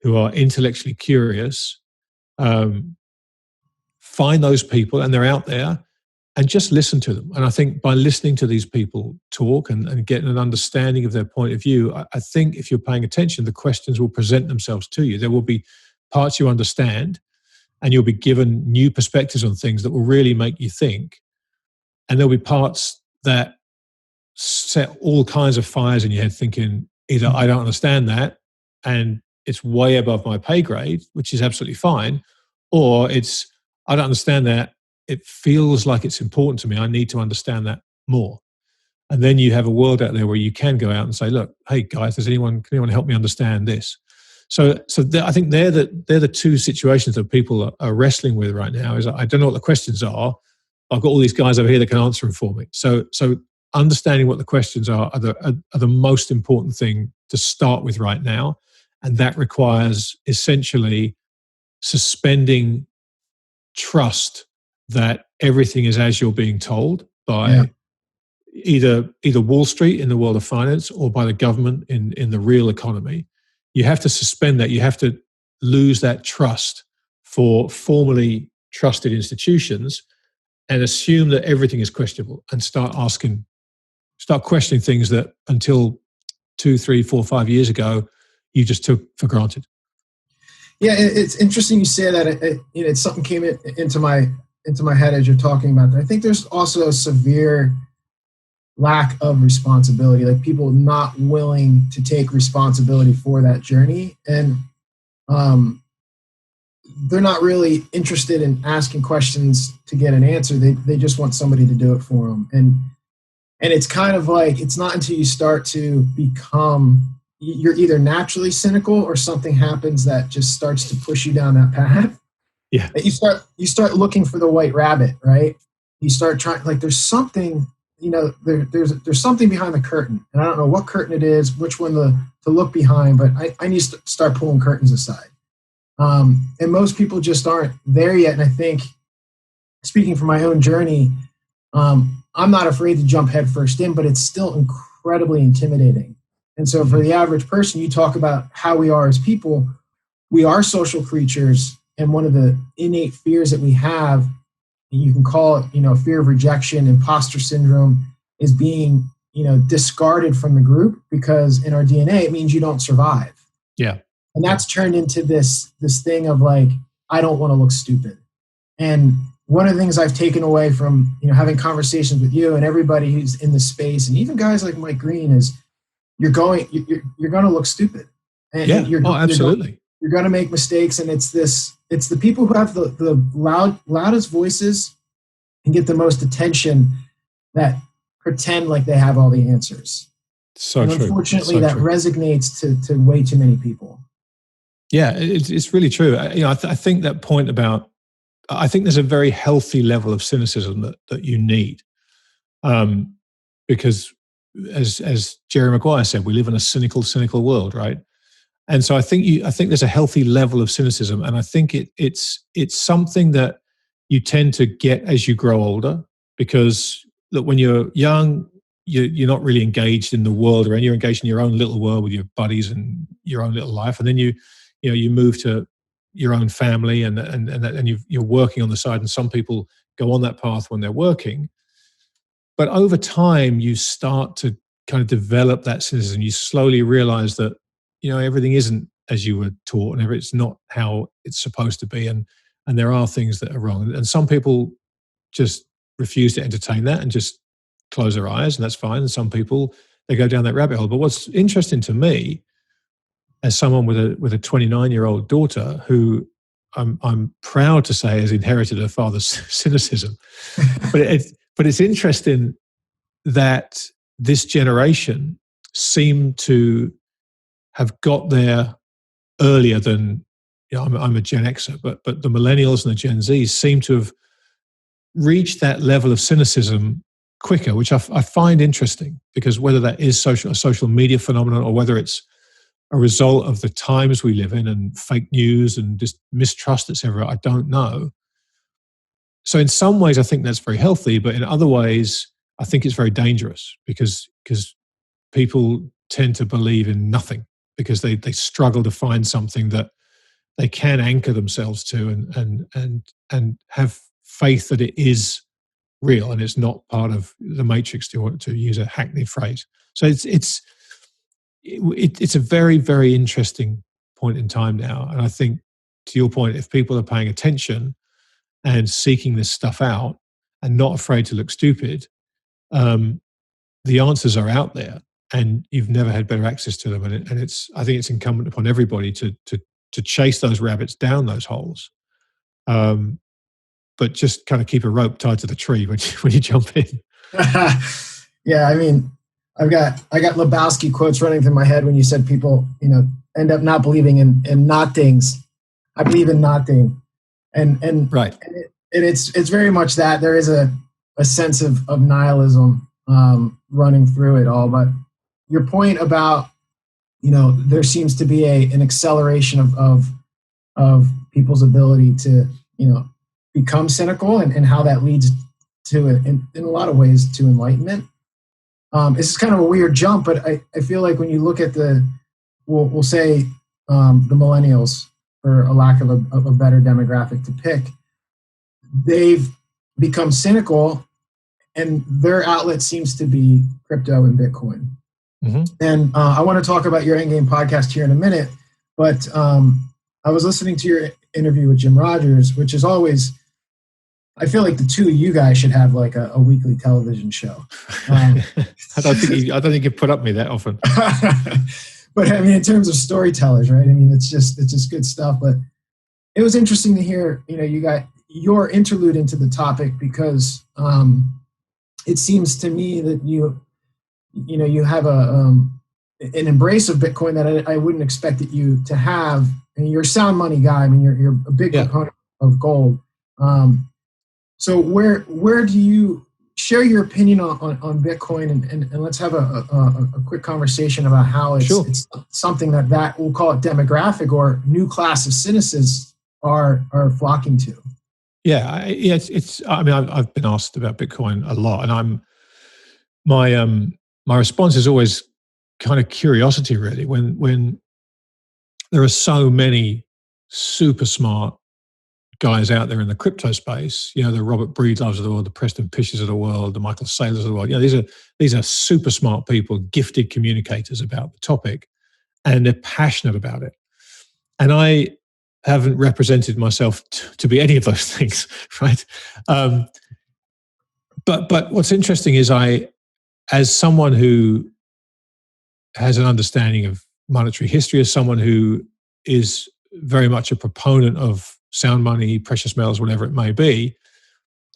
who are intellectually curious. Find those people, and they're out there, and just listen to them. And I think by listening to these people talk and getting an understanding of their point of view, I think if you're paying attention, the questions will present themselves to you. There will be parts you understand, and you'll be given new perspectives on things that will really make you think. And there'll be parts that set all kinds of fires in your head, thinking either I don't understand that and it's way above my pay grade, which is absolutely fine, or it's I don't understand that, it feels like it's important to me, I need to understand that more. And then you have a world out there where you can go out and say, look, hey guys, can anyone help me understand this? So I think they're the two situations that people are wrestling with right now. Is I don't know what the questions are. I've got all these guys over here that can answer them for me. So understanding what the questions are the most important thing to start with right now. And that requires essentially suspending trust that everything is as you're being told by either Wall Street in the world of finance or by the government in the real economy. You have to suspend that. You have to lose that trust for formally trusted institutions and assume that everything is questionable, and start questioning things that until 2, 3, 4, 5 years ago, you just took for granted. Yeah, it's interesting you say that. It's something came into my head as you're talking about that. I think there's also a severe lack of responsibility, like people not willing to take responsibility for that journey. And they're not really interested in asking questions to get an answer. They just want somebody to do it for them. And it's kind of like, it's not until you start to become, you're either naturally cynical or something happens that just starts to push you down that path. Yeah. That you start looking for the white rabbit, right? You start trying, like, there's something, there's something behind the curtain, and I don't know what curtain it is, which one to look behind, but I need to start pulling curtains aside. And most people just aren't there yet. And I think, speaking from my own journey, I'm not afraid to jump headfirst in, but it's still incredibly intimidating. And so for the average person, you talk about how we are as people, we are social creatures. And one of the innate fears that we have, you can call it, fear of rejection, imposter syndrome, is being, discarded from the group, because in our DNA, it means you don't survive. Yeah. And that's turned into this thing of like, I don't want to look stupid. And one of the things I've taken away from, having conversations with you and everybody who's in the space, and even guys like Mike Green, is you're going to look stupid. And absolutely. You're going to make mistakes. And it's the people who have the loudest voices and get the most attention that pretend like they have all the answers. So and true. Unfortunately, that resonates to way too many people. Yeah, it's really true. I think that point about, I think there's a very healthy level of cynicism that you need, because as Jerry Maguire said, we live in a cynical world, right? And so I think there's a healthy level of cynicism, and I think it's something that you tend to get as you grow older, because look, when you're young, you're not really engaged in the world, or you're engaged in your own little world with your buddies and your own little life, and then you move to your own family, and you're working on the side. And some people go on that path when they're working, but over time you start to kind of develop that cynicism. You slowly realize that everything isn't as you were taught, and it's not how it's supposed to be, and there are things that are wrong. And some people just refuse to entertain that and just close their eyes, and that's fine. And some people, they go down that rabbit hole. But what's interesting to me, as someone with a 29-year-old daughter who I'm proud to say has inherited her father's cynicism, but it's interesting that this generation seem to have got there earlier than, I'm a Gen Xer, but the millennials and the Gen Zs seem to have reached that level of cynicism quicker, which I find interesting, because whether that is a social media phenomenon, or whether it's a result of the times we live in and fake news and just mistrust that's everywhere, I don't know. So in some ways, I think that's very healthy, but in other ways, I think it's very dangerous, because people tend to believe in nothing, because they struggle to find something that they can anchor themselves to and have faith that it is real and it's not part of the matrix, to use a hackneyed phrase. So it's a very, very interesting point in time now. And I think, to your point, if people are paying attention and seeking this stuff out and not afraid to look stupid, the answers are out there, and you've never had better access to them. And I think it's incumbent upon everybody to chase those rabbits down those holes. But just kind of keep a rope tied to the tree when you jump in. Yeah, I mean, I got Lebowski quotes running through my head when you said people, end up not believing in not things. I believe in nothing, and right. And it's very much that there is a sense of nihilism running through it all. But your point about there seems to be an acceleration of people's ability to become cynical, and how that leads to in a lot of ways to enlightenment. It's kind of a weird jump, but I feel like when you look at we'll say the millennials, for a lack of a better demographic to pick, they've become cynical, and their outlet seems to be crypto and Bitcoin. Mm-hmm. And I want to talk about your Endgame podcast here in a minute, but I was listening to your interview with Jim Rogers, which is always, I feel like the two of you guys should have like a weekly television show. I don't think you put up me that often. But I mean, in terms of storytellers, right? I mean, it's just good stuff. But it was interesting to hear, you got your interlude into the topic, because it seems to me that you have an embrace of Bitcoin that I wouldn't expect you to have. And you're a sound money guy. I mean, you're a big component of gold. So where do you share your opinion on Bitcoin, and let's have a quick conversation about how it's something that we'll call it demographic or new class of cynics are flocking to. Yeah, it's. I mean, I've been asked about Bitcoin a lot, and my response is always kind of curiosity, really. When there are so many super smart guys out there in the crypto space, the Robert Breedloves of the world, the Preston Pishers of the world, the Michael Saylors of the world. These are super smart people, gifted communicators about the topic, and they're passionate about it. And I haven't represented myself to be any of those things, right? But what's interesting is as someone who has an understanding of monetary history, as someone who is very much a proponent of sound money, precious metals, whatever it may be,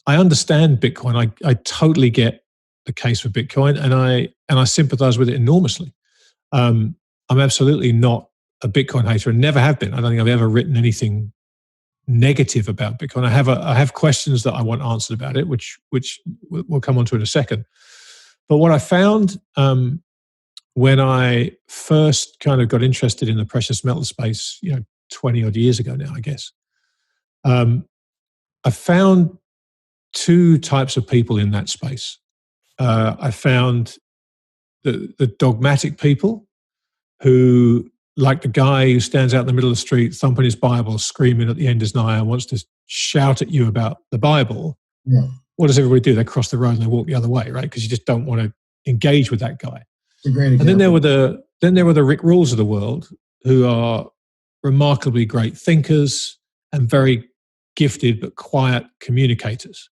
I understand Bitcoin. I totally get the case for Bitcoin, and I sympathize with it enormously. I'm absolutely not a Bitcoin hater and never have been. I don't think I've ever written anything negative about Bitcoin. I have questions that I want answered about it, which we'll come on to in a second. But what I found when I first kind of got interested in the precious metal space, 20 odd years ago now, I guess, I found two types of people in that space. I found the dogmatic people who, like the guy who stands out in the middle of the street, thumping his Bible, screaming at the end is nigh, and wants to shout at you about the Bible. Yeah. What does everybody do? They cross the road and they walk the other way, right? Because you just don't want to engage with that guy. It's a great example. And then there were the Rick Rules of the world, who are remarkably great thinkers and very gifted but quiet communicators.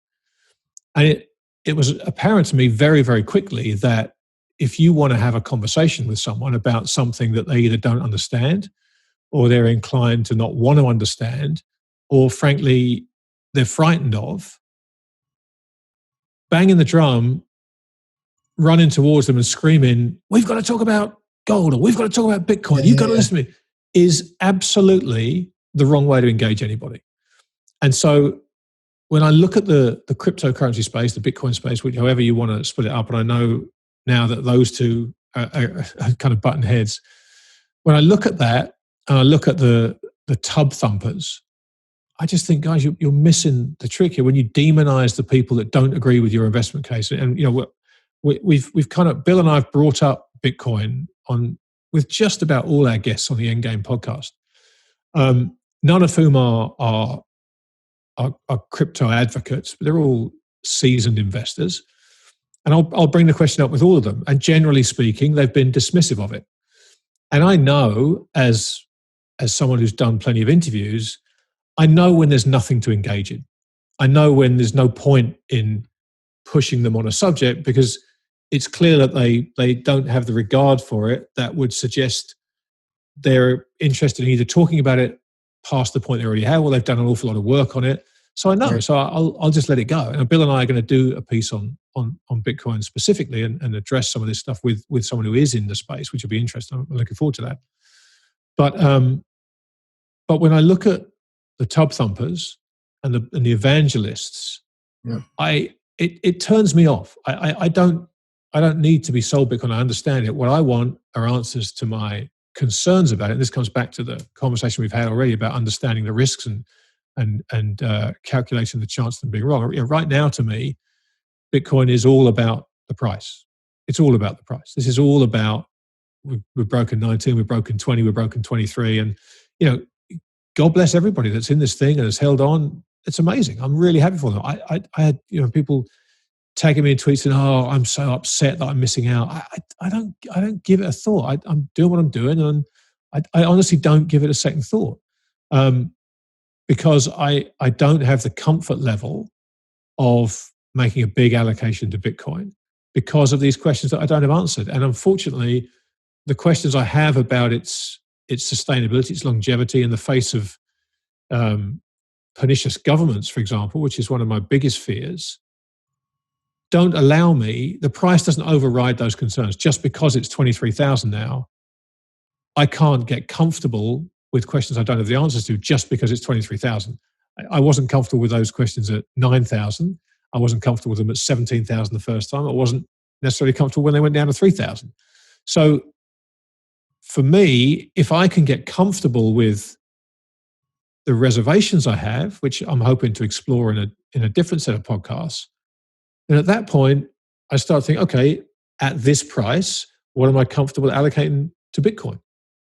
And it was apparent to me very, very quickly that if you want to have a conversation with someone about something that they either don't understand, or they're inclined to not want to understand, or frankly, they're frightened of, banging the drum, running towards them and screaming, "We've got to talk about gold," or "We've got to talk about Bitcoin, you've got to listen to me," is absolutely the wrong way to engage anybody. And so when I look at the cryptocurrency space, the Bitcoin space, which, however you want to split it up, and I know now that those two are kind of button heads, when I look at that and I look at the tub thumpers, I just think, guys, you're missing the trick here when you demonize the people that don't agree with your investment case. And we've kind of, Bill and I have brought up Bitcoin on with just about all our guests on the Endgame podcast, none of whom are crypto advocates, but they're all seasoned investors. And I'll bring the question up with all of them. And generally speaking, they've been dismissive of it. And I know, as someone who's done plenty of interviews, I know when there's nothing to engage in. I know when there's no point in pushing them on a subject, because it's clear that they don't have the regard for it that would suggest they're interested in either talking about it past the point they already have, or they've done an awful lot of work on it. So I know, so I'll just let it go. And Bill and I are going to do a piece on Bitcoin specifically and address some of this stuff with someone who is in the space, which will be interesting. I'm looking forward to that. But when I look at the tub thumpers and the evangelists, it turns me off. I don't need to be sold Bitcoin. I understand it. What I want are answers to my concerns about it. And this comes back to the conversation we've had already about understanding the risks and calculating the chance of them being wrong. Right now, to me, Bitcoin is all about the price. It's all about the price. This is all about, we've broken 19, we've broken 20, we've broken 23. And, God bless everybody that's in this thing and has held on. It's amazing. I'm really happy for them. I had, people tagging me in tweets saying, "Oh, I'm so upset that I'm missing out." I don't give it a thought. I'm doing what I'm doing, and I honestly don't give it a second thought. Because I don't have the comfort level of making a big allocation to Bitcoin because of these questions that I don't have answered. And unfortunately, the questions I have about its sustainability, its longevity in the face of pernicious governments, for example, which is one of my biggest fears, don't allow me, the price doesn't override those concerns. Just because it's 23,000 now, I can't get comfortable with questions I don't have the answers to just because it's 23,000. I wasn't comfortable with those questions at 9,000. I wasn't comfortable with them at 17,000 the first time. I wasn't necessarily comfortable when they went down to 3,000. So for me, if I can get comfortable with the reservations I have, which I'm hoping to explore in a different set of podcasts, then at that point, I start thinking, okay, at this price, what am I comfortable allocating to Bitcoin?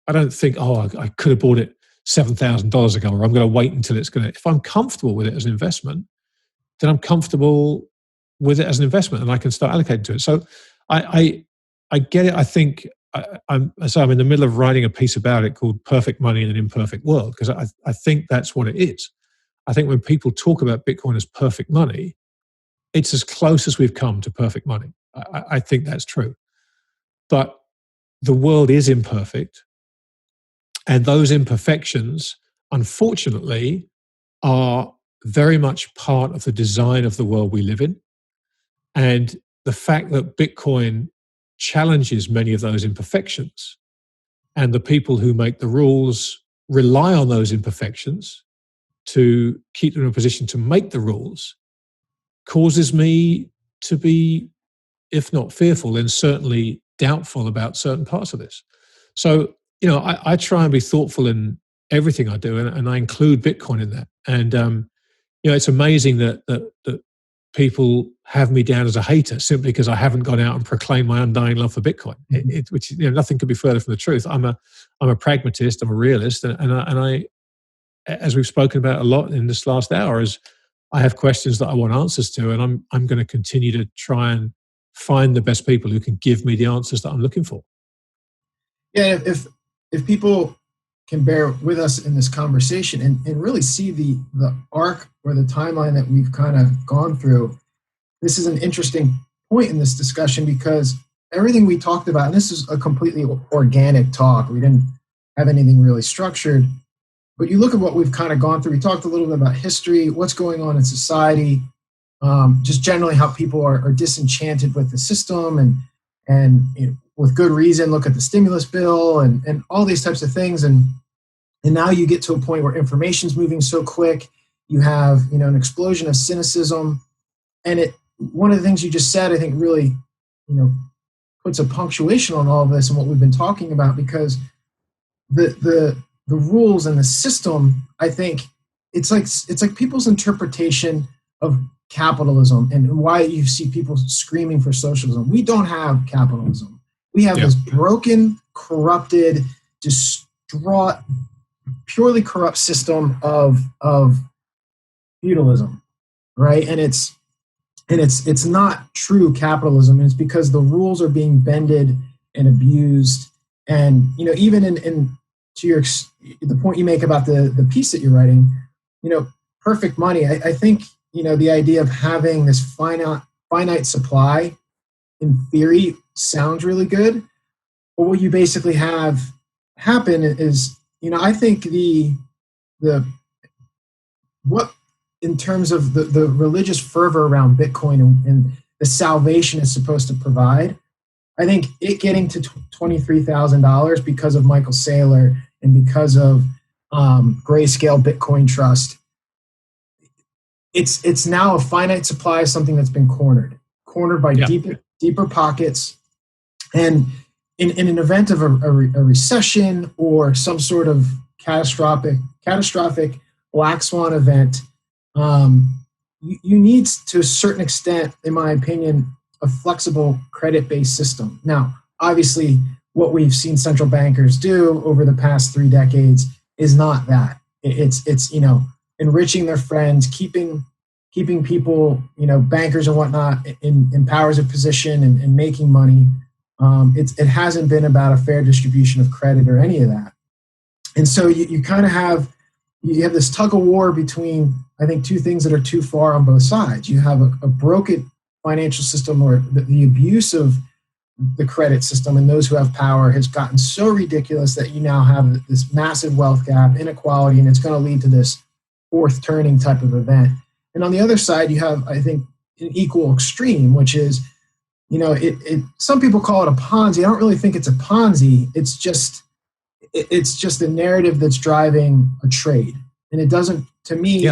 I don't think, I could have bought it $7,000 ago, or I'm going to wait until it's going to. If I'm comfortable with it as an investment, then I'm comfortable with it as an investment, and I can start allocating to it. So I get it. I think I'm in the middle of writing a piece about it called "Perfect Money in an Imperfect World," because I think that's what it is. I think when people talk about Bitcoin as perfect money, it's as close as we've come to perfect money. I think that's true, but the world is imperfect. And those imperfections, unfortunately, are very much part of the design of the world we live in. And the fact that Bitcoin challenges many of those imperfections, and the people who make the rules rely on those imperfections to keep them in a position to make the rules, causes me to be, if not fearful, then certainly doubtful about certain parts of this. So, I try and be thoughtful in everything I do, and I include Bitcoin in that. And it's amazing that people have me down as a hater simply because I haven't gone out and proclaimed my undying love for Bitcoin. Which nothing could be further from the truth. I'm a pragmatist. I'm a realist, and I, as we've spoken about a lot in this last hour, is I have questions that I want answers to, and I'm going to continue to try and find the best people who can give me the answers that I'm looking for. Yeah, if people can bear with us in this conversation and really see the arc or the timeline that we've kind of gone through, this is an interesting point in this discussion because everything we talked about, and this is a completely organic talk, we didn't have anything really structured, but you look at what we've kind of gone through. We talked a little bit about history, what's going on in society, just generally how people are disenchanted with the system and with good reason. Look at the stimulus bill and all these types of things. And now you get to a point where information's moving so quick. You have, an explosion of cynicism. And one of the things you just said, I think really, puts a punctuation on all of this and what we've been talking about, because the rules and the system, I think it's like people's interpretation of capitalism and why you see people screaming for socialism. We don't have capitalism. We have this broken, corrupted, distraught, purely corrupt system of feudalism, right? And it's not true capitalism. It's because the rules are being bended and abused. And even in to the point you make about the piece that you're writing, perfect money. I think the idea of having this finite supply, in theory, sounds really good. But what you basically have happen is, I think what in terms of the religious fervor around Bitcoin and the salvation it's supposed to provide, I think it getting to $23,000 because of Michael Saylor and because of Grayscale Bitcoin Trust, it's now a finite supply of something that's been cornered by deeper pockets. And in an event of a recession or some sort of catastrophic black swan event, you need, to a certain extent, in my opinion, a flexible credit-based system. Now, obviously, what we've seen central bankers do over the past 3 decades is not that. It's enriching their friends, keeping people, bankers and whatnot in powers of position and making money. It hasn't been about a fair distribution of credit or any of that. And so you kind of have this tug of war between, I think, two things that are too far on both sides. You have a broken financial system, or the abuse of the credit system and those who have power has gotten so ridiculous that you now have this massive wealth gap, inequality, and it's going to lead to this fourth turning type of event. And on the other side, you have, I think, an equal extreme, which is, some people call it a Ponzi. I don't really think it's a Ponzi. It's just a narrative that's driving a trade. And it doesn't, to me,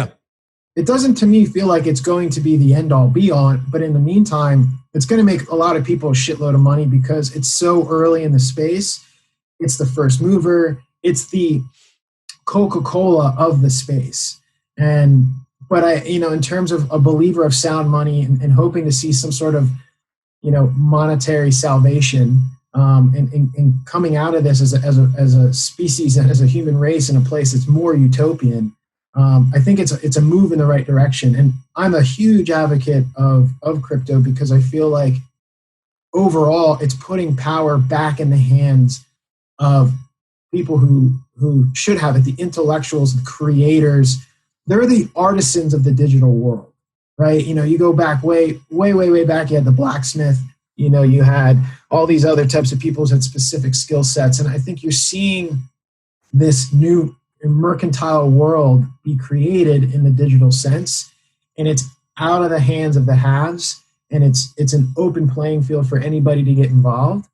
feel like it's going to be the end all be all. But in the meantime, it's going to make a lot of people a shitload of money because it's so early in the space. It's the first mover. It's the Coca-Cola of the space. But in terms of a believer of sound money and hoping to see some sort of, monetary salvation, and coming out of this as a species and as a human race in a place that's more utopian, I think it's a move in the right direction. And I'm a huge advocate of crypto because I feel like overall it's putting power back in the hands of people who should have it, the intellectuals, the creators. They're the artisans of the digital world, right? You go back way back, you had the blacksmith, you had all these other types of people who had specific skill sets. And I think you're seeing this new mercantile world be created in the digital sense, and it's out of the hands of the haves, and it's an open playing field for anybody to get involved.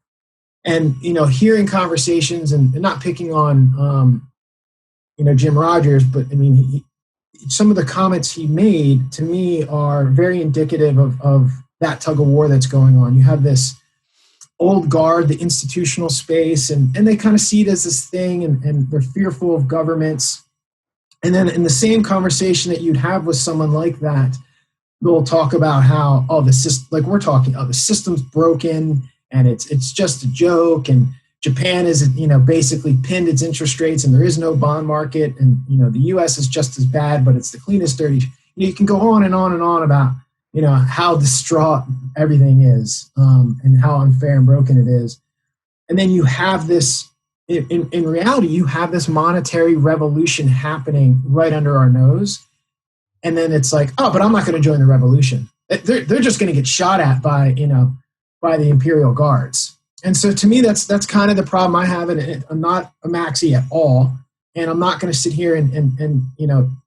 And hearing conversations and not picking on Jim Rogers, but I mean some of the comments he made to me are very indicative of that tug of war that's going on. You have this old guard, the institutional space, and they kind of see it as this thing, and they're fearful of governments. And then in the same conversation that you'd have with someone like that, they'll talk about how, the system's broken and it's just a joke, and Japan is, basically pinned its interest rates, and there is no bond market, and the U.S. is just as bad, but it's the cleanest dirty. You can go on and on and on about how distraught everything is, and how unfair and broken it is, and then you have this. In reality, you have this monetary revolution happening right under our nose, and then it's like, but I'm not going to join the revolution. They're just going to get shot at by the Imperial Guards. And so to me, that's kind of the problem I have. And I'm not a maxi at all. And I'm not going to sit here and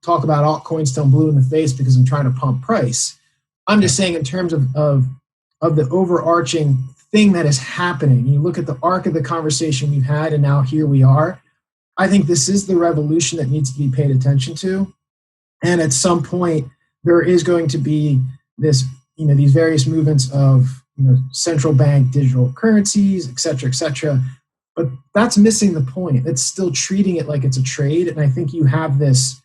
talk about altcoins till I'm blue in the face because I'm trying to pump price. I'm just saying in terms of the overarching thing that is happening. You look at the arc of the conversation we've had, and now here we are. I think this is the revolution that needs to be paid attention to. And at some point, there is going to be this, these various movements of central bank digital currencies, et cetera, but that's missing the point. It's still treating it like it's a trade. And I think you have this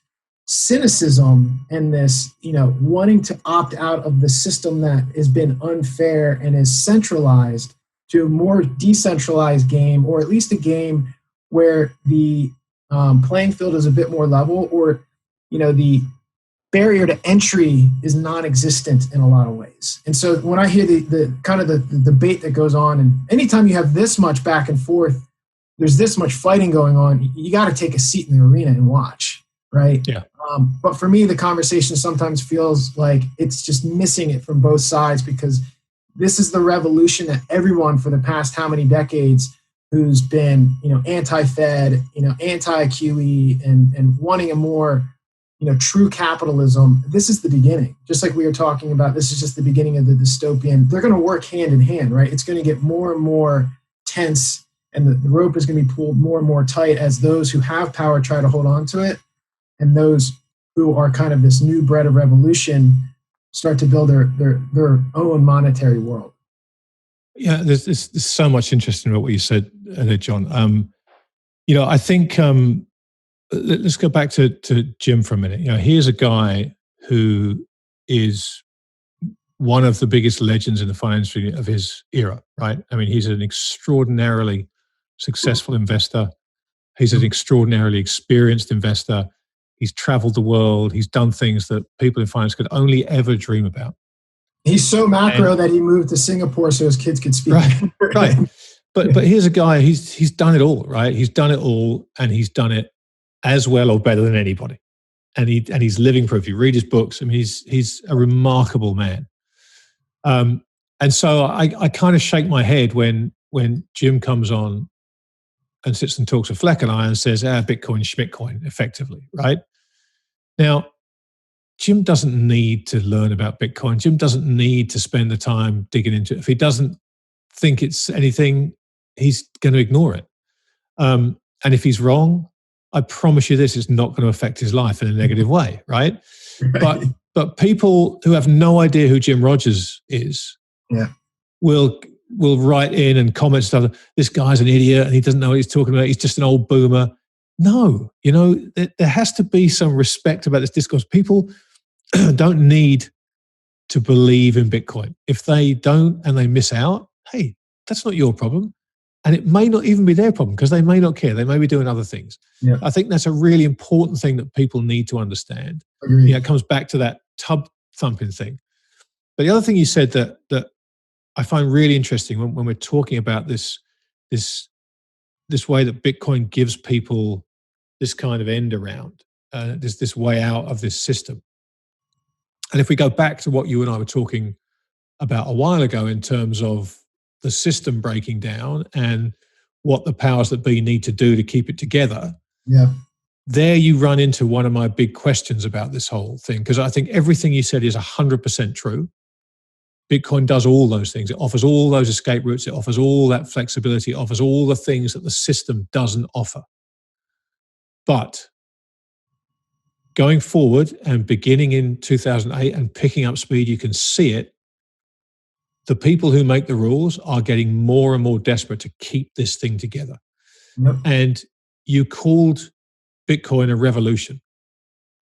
cynicism and this, wanting to opt out of the system that has been unfair and is centralized to a more decentralized game, or at least a game where the playing field is a bit more level, or, the barrier to entry is non-existent in a lot of ways. And so when I hear the kind of the debate that goes on, and anytime you have this much back and forth, there's this much fighting going on, you got to take a seat in the arena and watch, right? Yeah. But for me, the conversation sometimes feels like it's just missing it from both sides, because this is the revolution that everyone for the past how many decades who's been, anti-Fed, anti-QE and wanting a more, true capitalism, this is the beginning. Just like we were talking about, this is just the beginning of the dystopian. They're going to work hand in hand, right? It's going to get more and more tense, and the rope is going to be pulled more and more tight as those who have power try to hold on to it, and those who are kind of this new breed of revolution start to build their own monetary world. Yeah, there's so much interesting about what you said there, John. I think let's go back to Jim for a minute. Here's a guy who is one of the biggest legends in the finance industry of his era, right? I mean, he's an extraordinarily successful investor. He's an extraordinarily experienced investor. He's traveled the world. He's done things that people in finance could only ever dream about. He's so macro that he moved to Singapore so his kids could speak. Right. But here's a guy, he's done it all, right? He's done it all, and he's done it as well or better than anybody. And he's living proof. You read his books. I mean, he's a remarkable man. And so I kind of shake my head when Jim comes on and sits and talks with Fleck and I and says, Bitcoin, Schmitcoin, effectively, right? Now, Jim doesn't need to learn about Bitcoin. Jim doesn't need to spend the time digging into it. If he doesn't think it's anything, he's going to ignore it. And if he's wrong, I promise you this, it's not going to affect his life in a negative way, right? But people who have no idea who Jim Rogers is will write in and comment stuff. This guy's an idiot and he doesn't know what he's talking about. He's just an old boomer. No, there has to be some respect about this discourse. People don't need to believe in Bitcoin. If they don't and they miss out, hey, that's not your problem. And it may not even be their problem because they may not care. They may be doing other things. Yeah. I think that's a really important thing that people need to understand. It comes back to that tub thumping thing. But the other thing you said that I find really interesting when we're talking about this way that Bitcoin gives people this kind of end around, this way out of this system. And if we go back to what you and I were talking about a while ago in terms of the system breaking down and what the powers that be need to do to keep it together, there you run into one of my big questions about this whole thing, because I think everything you said is 100% true. Bitcoin does all those things. It offers all those escape routes. It offers all that flexibility. It offers all the things that the system doesn't offer. But going forward and beginning in 2008 and picking up speed, you can see it. The people who make the rules are getting more and more desperate to keep this thing together. And you called Bitcoin a revolution.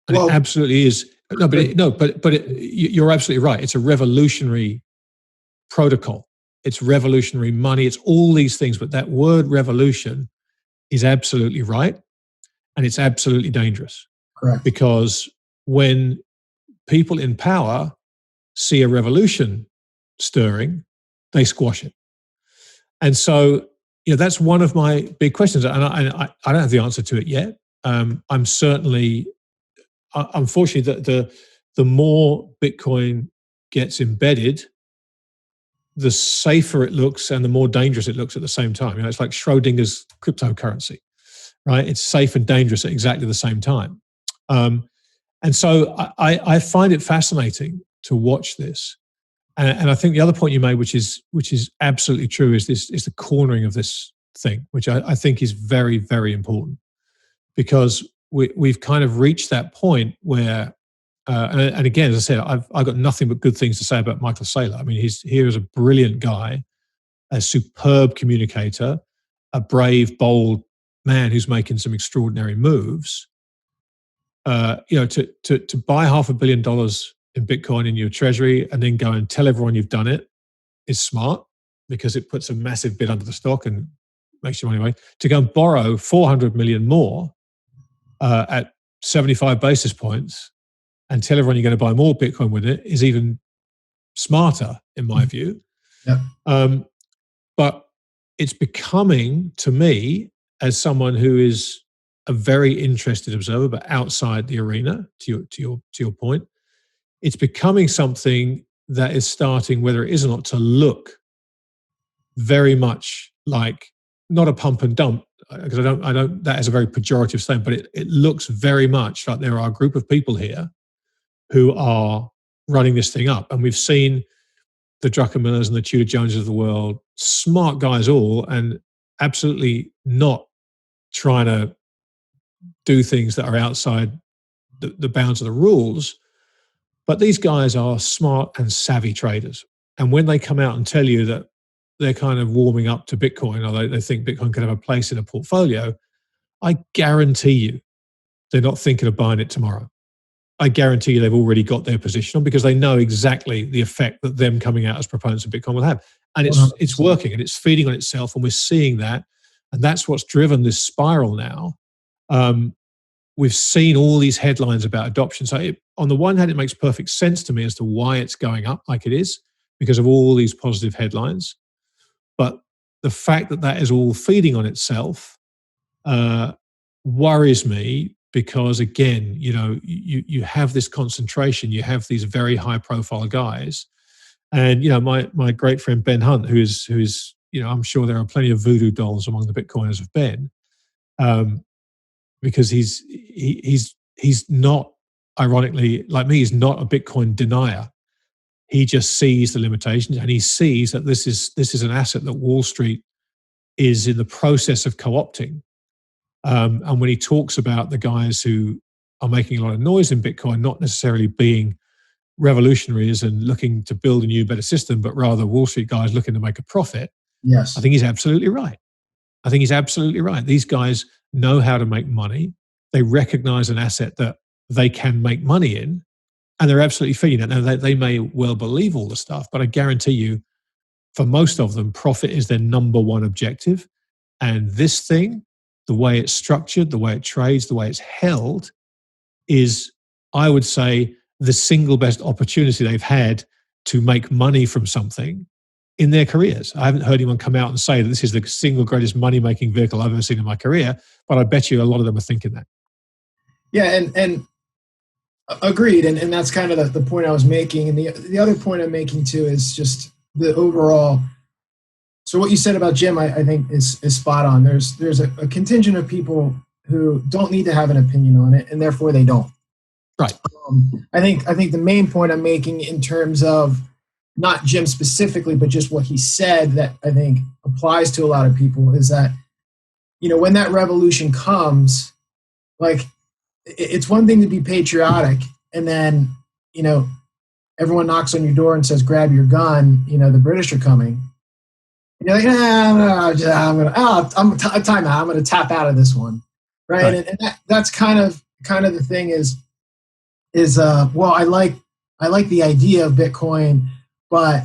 And it absolutely is. You're absolutely right. It's a revolutionary protocol. It's revolutionary money. It's all these things. But that word revolution is absolutely right. And it's absolutely dangerous. Correct. Because when people in power see a revolution stirring, they squash it. And so, that's one of my big questions. And I don't have the answer to it yet. I'm certainly, unfortunately, the more Bitcoin gets embedded, the safer it looks and the more dangerous it looks at the same time. It's like Schrodinger's cryptocurrency, right? It's safe and dangerous at exactly the same time. And so I find it fascinating to watch this. And I think the other point you made, which is absolutely true, is the cornering of this thing, which I think is very, very important, because we've kind of reached that point where, and again, as I said, I've got nothing but good things to say about Michael Saylor. I mean, he's here as a brilliant guy, a superb communicator, a brave, bold man who's making some extraordinary moves. To buy $500 million in Bitcoin in your treasury and then go and tell everyone you've done it is smart, because it puts a massive bid under the stock and makes your money away. To go and borrow 400 million more at 75 basis points and tell everyone you're going to buy more Bitcoin with it is even smarter, in my view. But it's becoming, to me, as someone who is a very interested observer, but outside the arena, to your point, it's becoming something that is starting, whether it is or not, to look very much like, not a pump and dump, because I don't, that is a very pejorative statement, but it looks very much like there are a group of people here who are running this thing up. And we've seen the Druckenmillers and the Tudor Joneses of the world, smart guys all, and absolutely not trying to do things that are outside the bounds of the rules. But these guys are smart and savvy traders. And when they come out and tell you that they're kind of warming up to Bitcoin, or they think Bitcoin could have a place in a portfolio, I guarantee you they're not thinking of buying it tomorrow. I guarantee you they've already got their position on, because they know exactly the effect that them coming out as proponents of Bitcoin will have. And it's working, and it's feeding on itself, and we're seeing that. And that's what's driven this spiral now. We've seen all these headlines about adoption. So on the one hand, it makes perfect sense to me as to why it's going up like it is, because of all these positive headlines. But the fact that that is all feeding on itself worries me, because again, you have this concentration, you have these very high profile guys. And, my great friend Ben Hunt, who's I'm sure there are plenty of voodoo dolls among the Bitcoiners of Ben, because he's not ironically, like me, is not a Bitcoin denier. He just sees the limitations, and he sees that this is an asset that Wall Street is in the process of co-opting. And when he talks about the guys who are making a lot of noise in Bitcoin, not necessarily being revolutionaries and looking to build a new, better system, but rather Wall Street guys looking to make a profit. Yes. I think he's absolutely right. These guys know how to make money. They recognize an asset that they can make money in, and they're absolutely feeding it. Now, they may well believe all the stuff, but I guarantee you, for most of them, profit is their number one objective. And this thing, the way it's structured, the way it trades, the way it's held, is, I would say, the single best opportunity they've had to make money from something in their careers. I haven't heard anyone come out and say that this is the single greatest money-making vehicle I've ever seen in my career, but I bet you a lot of them are thinking that. Yeah, and agreed. And that's kind of the point I was making. And the other point I'm making too is just the overall. So what you said about Jim, I think is spot on. There's a contingent of people who don't need to have an opinion on it, and therefore they don't. Right. I think the main point I'm making in terms of not Jim specifically, but just what he said that I think applies to a lot of people is that, when that revolution comes, like, it's one thing to be patriotic, and then, everyone knocks on your door and says, grab your gun, the British are coming. And you're like, I'm going to tap out of this one. Right. And that's kind of the thing is, well, I like the idea of Bitcoin, but,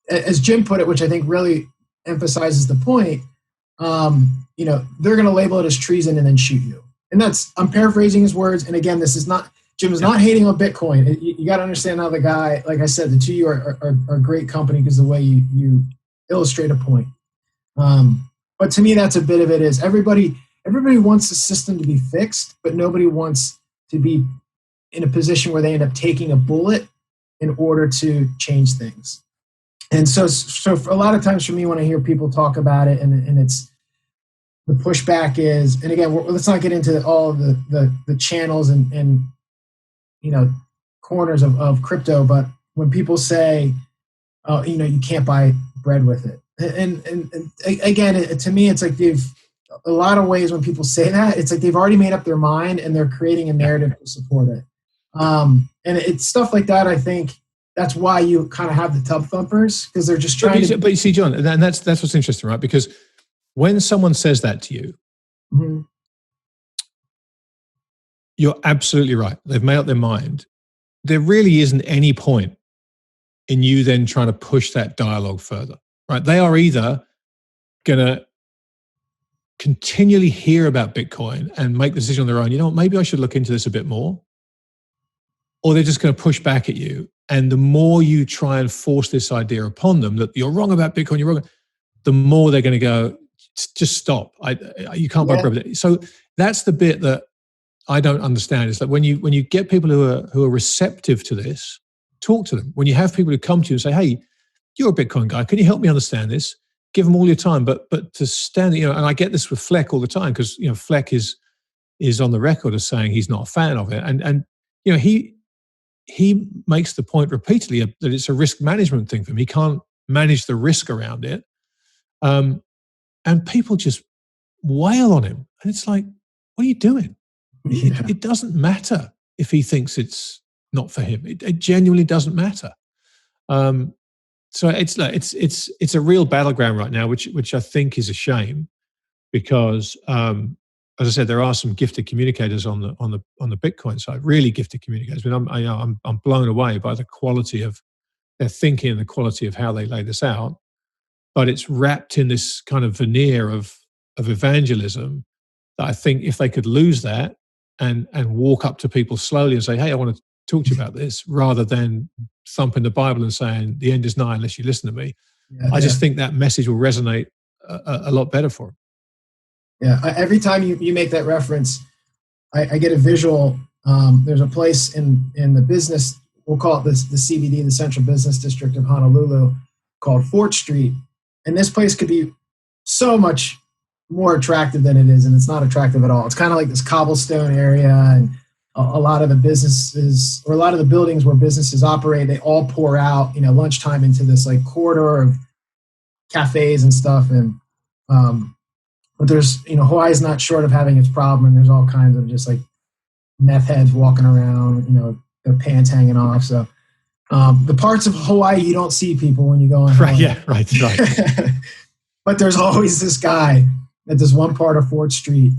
as Jim put it, which I think really emphasizes the point, they're going to label it as treason and then shoot you. And I'm paraphrasing his words. And again, Jim is not hating on Bitcoin. You got to understand how the guy, like I said, the two of you are great company because the way you illustrate a point. But to me, that's a bit of it is everybody wants the system to be fixed, but nobody wants to be in a position where they end up taking a bullet in order to change things. And so for a lot of times for me, when I hear people talk about it and it's, the pushback is, and again, let's not get into all of the channels and corners of crypto, but when people say, oh, you can't buy bread with it. And again, to me, it's like a lot of ways when people say that, it's like they've already made up their mind and they're creating a narrative to support it. And it's stuff like that. I think that's why you kind of have the tub thumpers, because they're just trying to. But you see, John, and that's what's interesting, right? Because when someone says that to you, mm-hmm. You're absolutely right. They've made up their mind. There really isn't any point in you then trying to push that dialogue further, right? They are either going to continually hear about Bitcoin and make the decision on their own, maybe I should look into this a bit more, or they're just going to push back at you. And the more you try and force this idea upon them that you're wrong about Bitcoin, you're wrong, the more they're going to go, just stop. You can't buy bread. So that's the bit that I don't understand, is that when you get people who are receptive to this, talk to them. When you have people who come to you and say, hey, you're a Bitcoin guy, can you help me understand this? Give them all your time. But to stand, and I get this with Fleck all the time, because Fleck is on the record as saying he's not a fan of it. And he makes the point repeatedly that it's a risk management thing for him. He can't manage the risk around it. And people just wail on him. And it's like, what are you doing? Yeah. It doesn't matter if he thinks it's not for him. It genuinely doesn't matter. So it's a real battleground right now, which I think is a shame, because as I said, there are some gifted communicators on the Bitcoin side, really gifted communicators. But I'm blown away by the quality of their thinking and the quality of how they lay this out. But it's wrapped in this kind of veneer of evangelism that I think if they could lose that and walk up to people slowly and say, hey, I want to talk to you about this, rather than thumping the Bible and saying the end is nigh unless you listen to me. I just think that message will resonate a lot better for them. Yeah, every time you make that reference, I get a visual. There's a place in the business, we'll call it the CBD, the Central Business District of Honolulu, called Fort Street. And this place could be so much more attractive than it is, and it's not attractive at all. It's kind of like this cobblestone area, and a lot of the businesses or a lot of the buildings where businesses operate, they all pour out, lunchtime into this like corridor of cafes and stuff. And, but there's, Hawaii's not short of having its problem. And there's all kinds of just like meth heads walking around, their pants hanging off. So the parts of Hawaii you don't see people when you go on Right, Hawaii. yeah, right. But there's always this guy at this one part of 4th Street.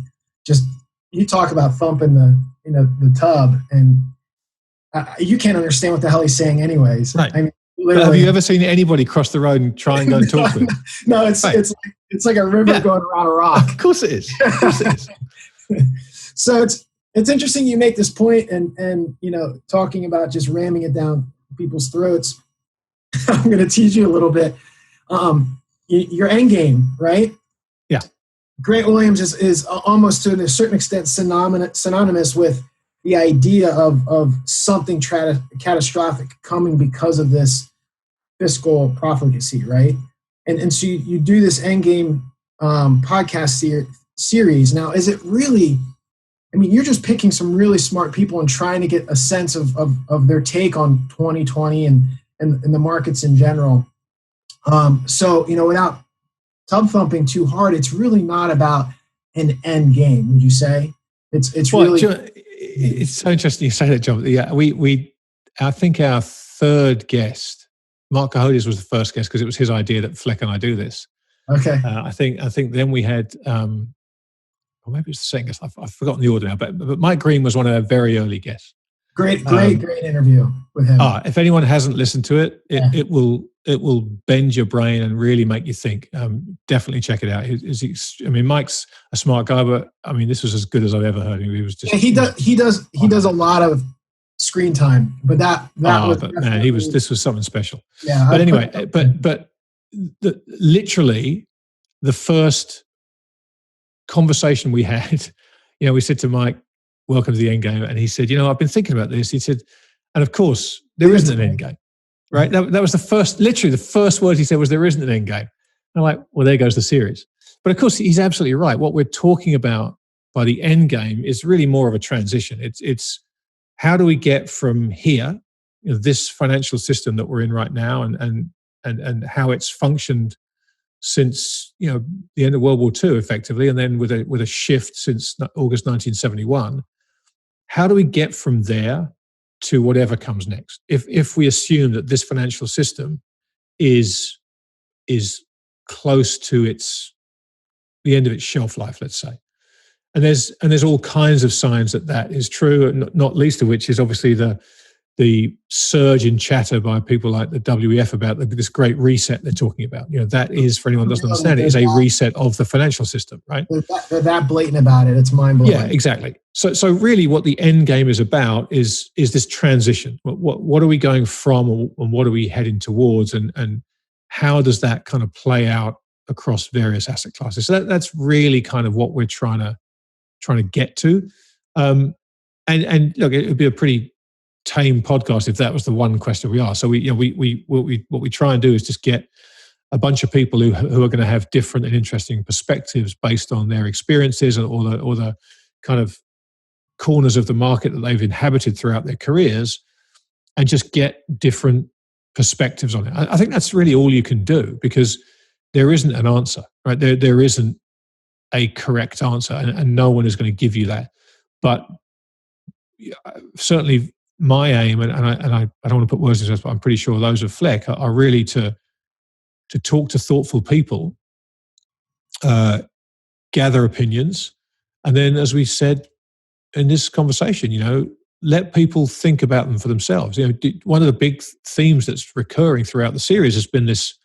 Just, you talk about thumping the tub, and you can't understand what the hell he's saying anyways. Right. I mean, But have you ever seen anybody cross the road and try and go and talk to him? No, it's like a river going around a rock. Of course it is. Of course it is. So it's interesting you make this point, and talking about just ramming it down people's throats. I'm going to tease you a little bit. Your end game, right? Yeah. Grant Williams is almost to a certain extent synonymous with the idea of something catastrophic coming because of this fiscal profligacy, right? And so you do this Endgame podcast series. Now, is it really, you're just picking some really smart people and trying to get a sense of their take on 2020 and the markets in general. So, without tub thumping too hard, it's really not about an end game, would you say? It's really... It's so interesting you say that, John. Yeah, I think our third guest, Mark Cohodes, was the first guest because it was his idea that Fleck and I do this. Okay. I think then we had, or maybe it's the second guest. I've forgotten the order now, but Mike Green was one of our very early guests. Great interview with him. If anyone hasn't listened to it, it will bend your brain and really make you think. Definitely check it out. Mike's a smart guy, but this was as good as I've ever heard him. He was just he does a lot of screen time, but this was something special. Yeah. But anyway, but literally the first conversation we had, we said to Mike, "Welcome to the end game," and he said, "I've been thinking about this." He said, and of course there isn't an end game. Right, that was literally the first word he said was, "There isn't an end game." And I'm like, well, there goes the series. But of course, he's absolutely right. What we're talking about by the end game is really more of a transition. It's how do we get from here, this financial system that we're in right now, and how it's functioned since the end of World War II, effectively, and then with a shift since August 1971. How do we get from there to whatever comes next? If we assume that this financial system is close to the end of its shelf life, let's say, and there's all kinds of signs that is true, and not least of which is obviously the surge in chatter by people like the WEF about this great reset they're talking about. That is, for anyone who doesn't understand it, is a reset of the financial system, right? They're that blatant about it. It's mind-blowing. Yeah, exactly. So really what the end game is about is this transition. What are we going from, and what are we heading towards, and how does that kind of play out across various asset classes? So that's really kind of what we're trying to get to. And look, it would be a pretty tame podcast if that was the one question we ask. So what we try and do is just get a bunch of people who are going to have different and interesting perspectives based on their experiences or the kind of corners of the market that they've inhabited throughout their careers, and just get different perspectives on it. I think that's really all you can do, because there isn't an answer, right? There isn't a correct answer, and no one is going to give you that. But certainly my aim, and I don't want to put words in this, but I'm pretty sure those of Fleck are really to talk to thoughtful people, gather opinions, and then, as we said in this conversation, let people think about them for themselves. One of the big themes that's recurring throughout the series has been this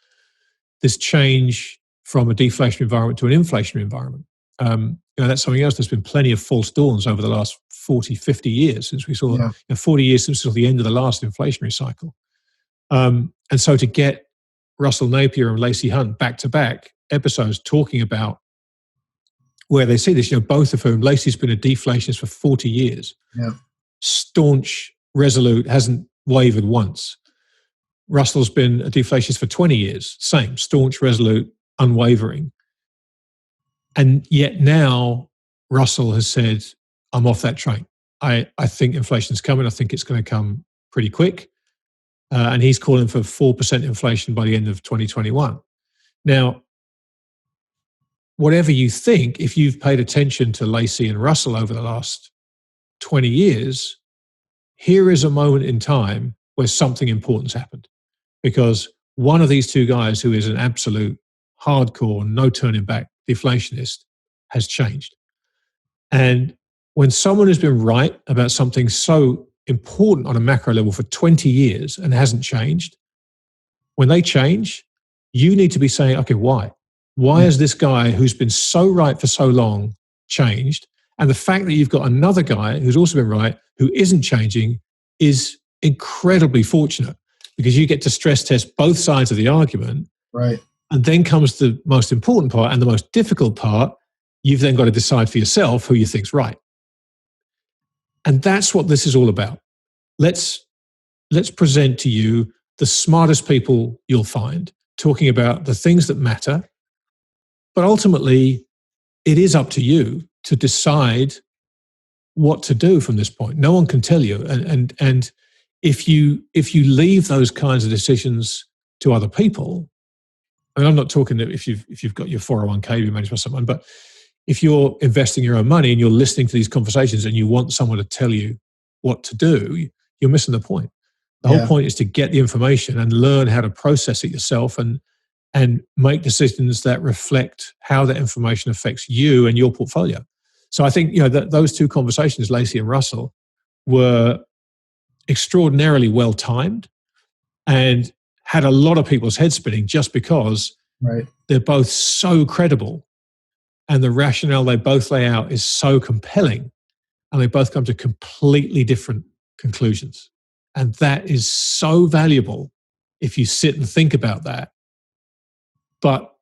change from a deflationary environment to an inflationary environment. That's something else. There's been plenty of false dawns over the last 40, 50 years since we saw, 40 years since we saw the end of the last inflationary cycle. And so to get Russell Napier and Lacey Hunt back-to-back episodes talking about where they see this, both of whom, Lacey's been a deflationist for 40 years. Yeah. Staunch, resolute, hasn't wavered once. Russell's been a deflationist for 20 years. Same, staunch, resolute, unwavering. And yet now Russell has said, I'm off that train. I think inflation's coming. I think it's going to come pretty quick. And he's calling for 4% inflation by the end of 2021. Now, whatever you think, if you've paid attention to Lacey and Russell over the last 20 years, here is a moment in time where something important's happened. Because one of these two guys, who is an absolute hardcore, no turning back deflationist, has changed. And when someone has been right about something so important on a macro level for 20 years and hasn't changed, when they change, you need to be saying, okay, why? Why has this guy who's been so right for so long changed? And the fact that you've got another guy who's also been right, who isn't changing, is incredibly fortunate, because you get to stress test both sides of the argument. Right. And then comes the most important part and the most difficult part. You've then got to decide for yourself who you think's right. And that's what this is all about. Let's present to you the smartest people you'll find talking about the things that matter. But ultimately, it is up to you to decide what to do from this point. No one can tell you. And if you leave those kinds of decisions to other people, I mean, I'm not talking that if you've got your 401k be managed by someone, but if you're investing your own money and you're listening to these conversations and you want someone to tell you what to do, you're missing the point. The whole point is to get the information and learn how to process it yourself and make decisions that reflect how that information affects you and your portfolio. So I think, that those two conversations, Lacey and Russell, were extraordinarily well timed and had a lot of people's heads spinning, just because they're both so credible and the rationale they both lay out is so compelling, and they both come to completely different conclusions. And that is so valuable if you sit and think about that. But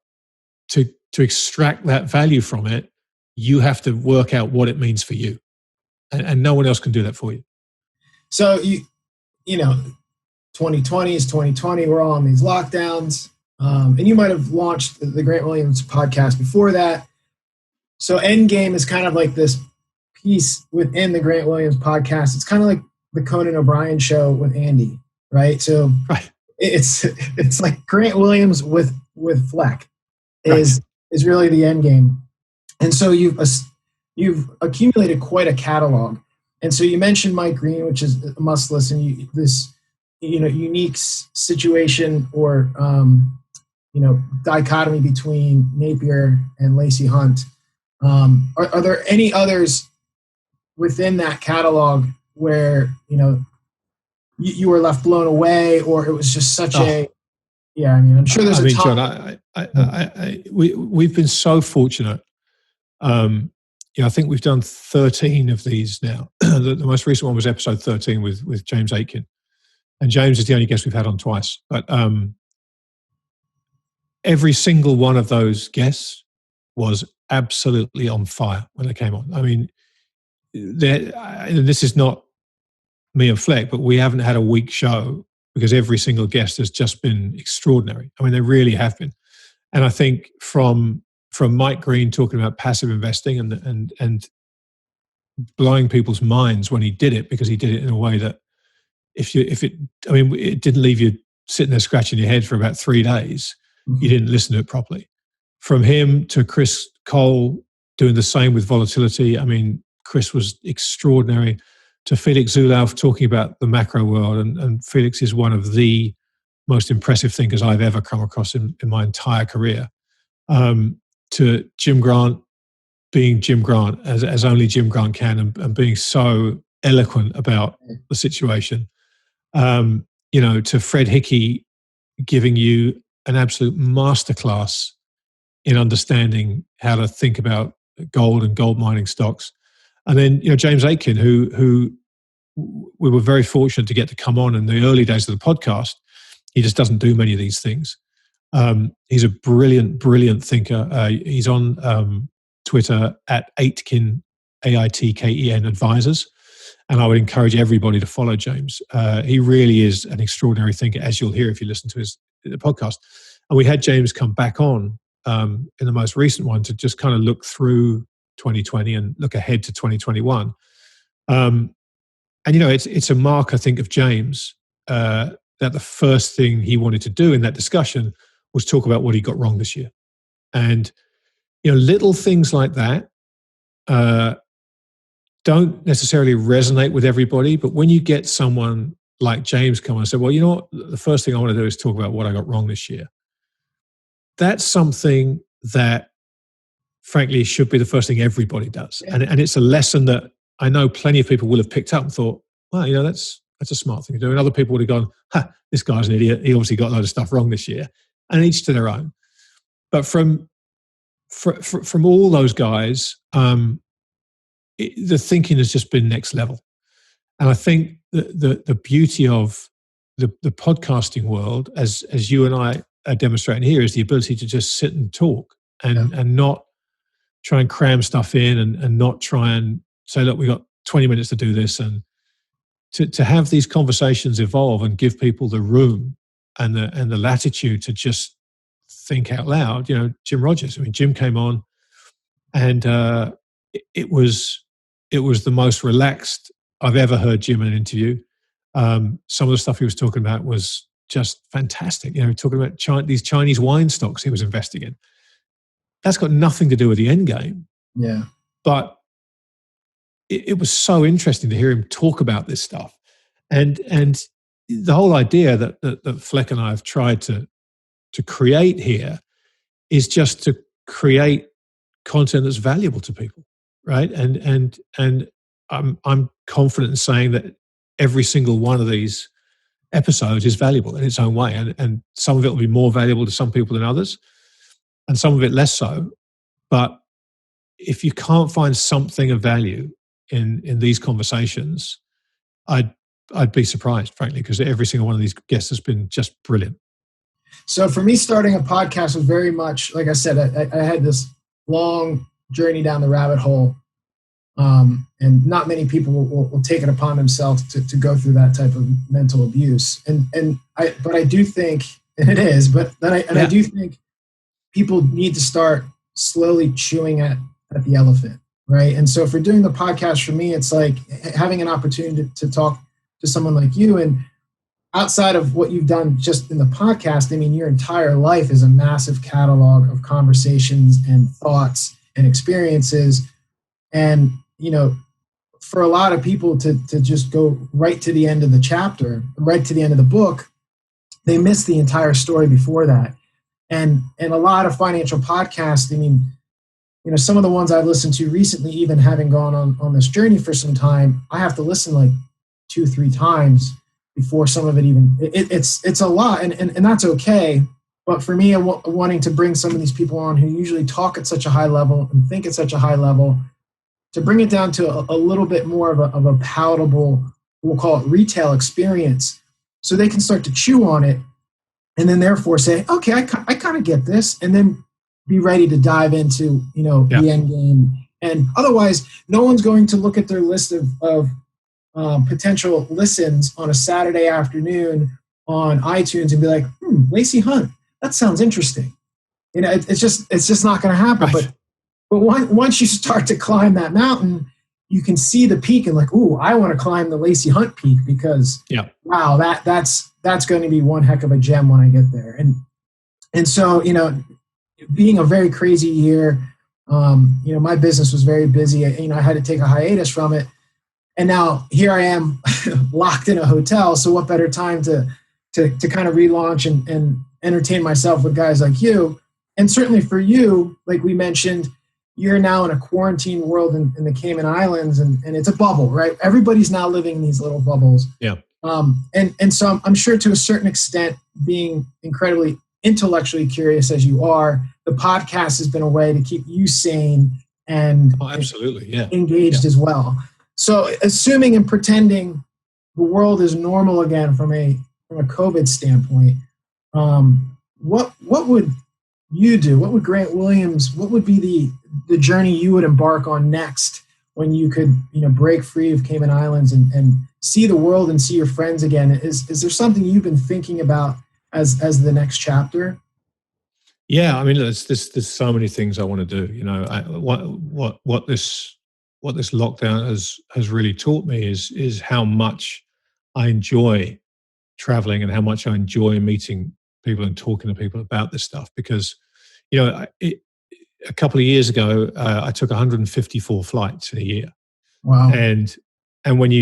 to extract that value from it, you have to work out what it means for you. And no one else can do that for you. So, 2020 is 2020. We're all on these lockdowns. And you might have launched the Grant Williams podcast before that. So Endgame is kind of like this piece within the Grant Williams podcast. It's kind of like the Conan O'Brien show with Andy, right? So it's like Grant Williams with Fleck is really the Endgame. And so you've accumulated quite a catalog. And so you mentioned Mike Green, which is a must listen. This unique situation or dichotomy between Napier and Lacey Hunt. Are there any others within that catalog where you were left blown away, or it was just such I'm sure there's a ton. John, we've been so fortunate. I think we've done 13 of these now. The most recent one was episode 13 with James Aitken, and James is the only guest we've had on twice. But every single one of those guests was absolutely on fire when they came on. I mean, this is not me and Fleck, but we haven't had a weak show because every single guest has just been extraordinary. I mean, they really have been. And I think from Mike Green talking about passive investing and blowing people's minds when he did it, because he did it in a way that it didn't leave you sitting there scratching your head for about 3 days. You didn't listen to it properly. From him to Chris Cole doing the same with volatility. I mean, Chris was extraordinary. To Felix Zulauf talking about the macro world, and Felix is one of the most impressive thinkers I've ever come across in my entire career. To Jim Grant being Jim Grant, as only Jim Grant can, and being so eloquent about the situation. To Fred Hickey giving you an absolute masterclass in understanding how to think about gold and gold mining stocks. And then, James Aitken, who we were very fortunate to get to come on in the early days of the podcast. He just doesn't do many of these things. He's a brilliant, brilliant thinker. He's on Twitter at Aitken, Aitken Advisors. And I would encourage everybody to follow James. He really is an extraordinary thinker, as you'll hear if you listen to the podcast. And we had James come back on in the most recent one to just kind of look through 2020 and look ahead to 2021. And it's a mark, I think, of James that the first thing he wanted to do in that discussion was talk about what he got wrong this year. And little things like that don't necessarily resonate with everybody, but when you get someone like James come and say, well, you know what, the first thing I want to do is talk about what I got wrong this year. That's something that, frankly, should be the first thing everybody does. Yeah. And it's a lesson that I know plenty of people will have picked up and thought, well, that's a smart thing to do. And other people would have gone, this guy's an idiot. He obviously got a load of stuff wrong this year. And each to their own. But from all those guys, the thinking has just been next level. And I think the beauty of the podcasting world, as you and I are demonstrating here, is the ability to just sit and talk and not try and cram stuff in and not try and say, look, we've got 20 minutes to do this. And to have these conversations evolve and give people the room and the latitude to just think out loud. Jim Rogers. I mean, Jim came on, and it was the most relaxed I've ever heard Jim in an interview. Some of the stuff he was talking about was just fantastic. Talking about these Chinese wine stocks he was investing in. That's got nothing to do with the end game. Yeah, but it was so interesting to hear him talk about this stuff, and the whole idea that Fleck and I have tried to create here is just to create content that's valuable to people, right? And I'm confident in saying that every single one of these episodes is valuable in its own way, and some of it will be more valuable to some people than others, and some of it less so. But if you can't find something of value in these conversations, I'd be surprised, frankly, because every single one of these guests has been just brilliant. So for me, starting a podcast was very much, like I said, I had this long journey down the rabbit hole, and not many people will take it upon themselves to go through that type of mental abuse. But I do think, and it is, I do think people need to start slowly chewing at the elephant, right? And so for doing the podcast, for me, it's like having an opportunity to talk to someone like you. And outside of what you've done just in the podcast, I mean, your entire life is a massive catalog of conversations and thoughts and experiences. And, for a lot of people to just go right to the end of the chapter, right to the end of the book, they miss the entire story before that. And a lot of financial podcasts, I mean, some of the ones I've listened to recently, even having gone on this journey for some time, I have to listen like 2-3 times before some of it even, it's a lot, and that's okay. But for me, wanting to bring some of these people on who usually talk at such a high level and think at such a high level, to bring it down to a little bit more of a palatable, we'll call it retail experience, so they can start to chew on it, and then therefore say, okay, I kind of get this, and then be ready to dive into, the end game. And otherwise, no one's going to look at their list of potential listens on a Saturday afternoon on iTunes and be like, Lacey Hunt, that sounds interesting. It's just not going to happen. Right. But once you start to climb that mountain, you can see the peak and like, ooh, I want to climb the Lacey Hunt peak because wow, that's going to be one heck of a gem when I get there. And so, being a very crazy year, my business was very busy. I had to take a hiatus from it. And now here I am locked in a hotel. So what better time to kind of relaunch and entertain myself with guys like you. And certainly for you, like we mentioned, you're now in a quarantine world in the Cayman Islands, and it's a bubble, right? Everybody's now living in these little bubbles. Yeah. And so I'm sure to a certain extent, being incredibly intellectually curious as you are, the podcast has been a way to keep you sane and absolutely, engaged as well. So assuming and pretending the world is normal again from a COVID standpoint, what would you do? What would Grant Williams, what would be the journey you would embark on next when you could, break free of Cayman Islands and see the world and see your friends again? Is there something you've been thinking about as the next chapter? Yeah, I mean, there's so many things I want to do. What this lockdown has really taught me is how much I enjoy traveling and how much I enjoy meeting people and talking to people about this stuff. Because, a couple of years ago, I took 154 flights in a year. Wow. And when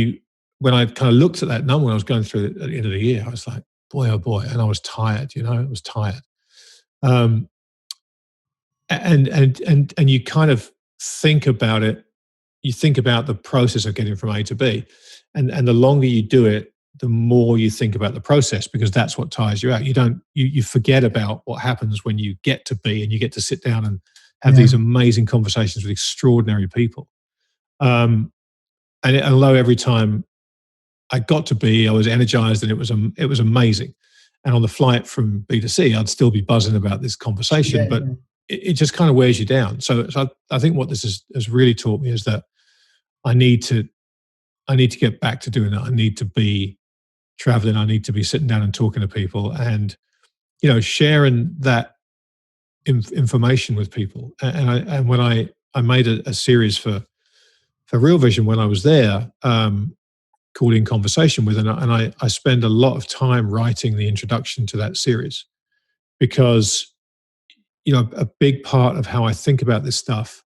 I kind of looked at that number when I was going through it at the end of the year, I was like, boy, oh boy. And I was tired, I was tired. And you kind of think about it. You think about the process of getting from A to B. And the longer you do it, the more you think about the process, because that's what tires you out. You forget about what happens when you get to B and you get to sit down and have these amazing conversations with extraordinary people. And although every time I got to B, I was energized and it was amazing. And on the flight from B to C, I'd still be buzzing about this conversation, but it just kind of wears you down. So I think what this has really taught me is that I need to get back to doing that. I need to be traveling. I need to be sitting down and talking to people and, sharing that information with people. And when I made a series for Real Vision when I was there, called In Conversation With, and I spend a lot of time writing the introduction to that series because, a big part of how I think about this stuff,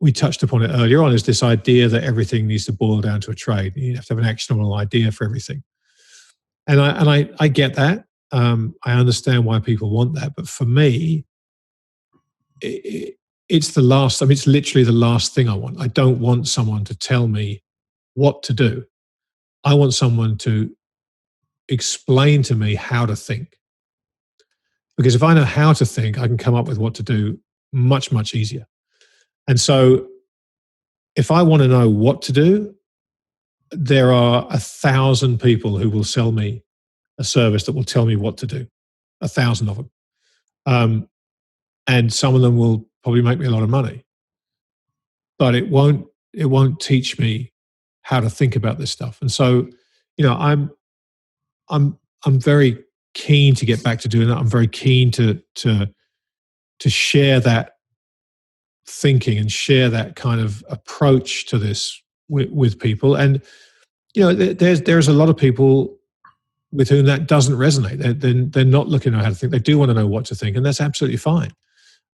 we touched upon it earlier on, is this idea that everything needs to boil down to a trade. You have to have an actionable idea for everything. And I get that. I understand why people want that. But for me, it's literally the last thing I want. I don't want someone to tell me what to do. I want someone to explain to me how to think. Because if I know how to think, I can come up with what to do much, much easier. And so if I want to know what to do, there are 1,000 people who will sell me a service that will tell me what to do, 1,000 of them. And some of them will probably make me a lot of money. But it won't teach me how to think about this stuff. And so, I'm very keen to get back to doing that. I'm very keen to share that thinking and share that kind of approach to this with people. And there's a lot of people with whom that doesn't resonate. They're not looking at how to think. They do want to know what to think, and that's absolutely fine.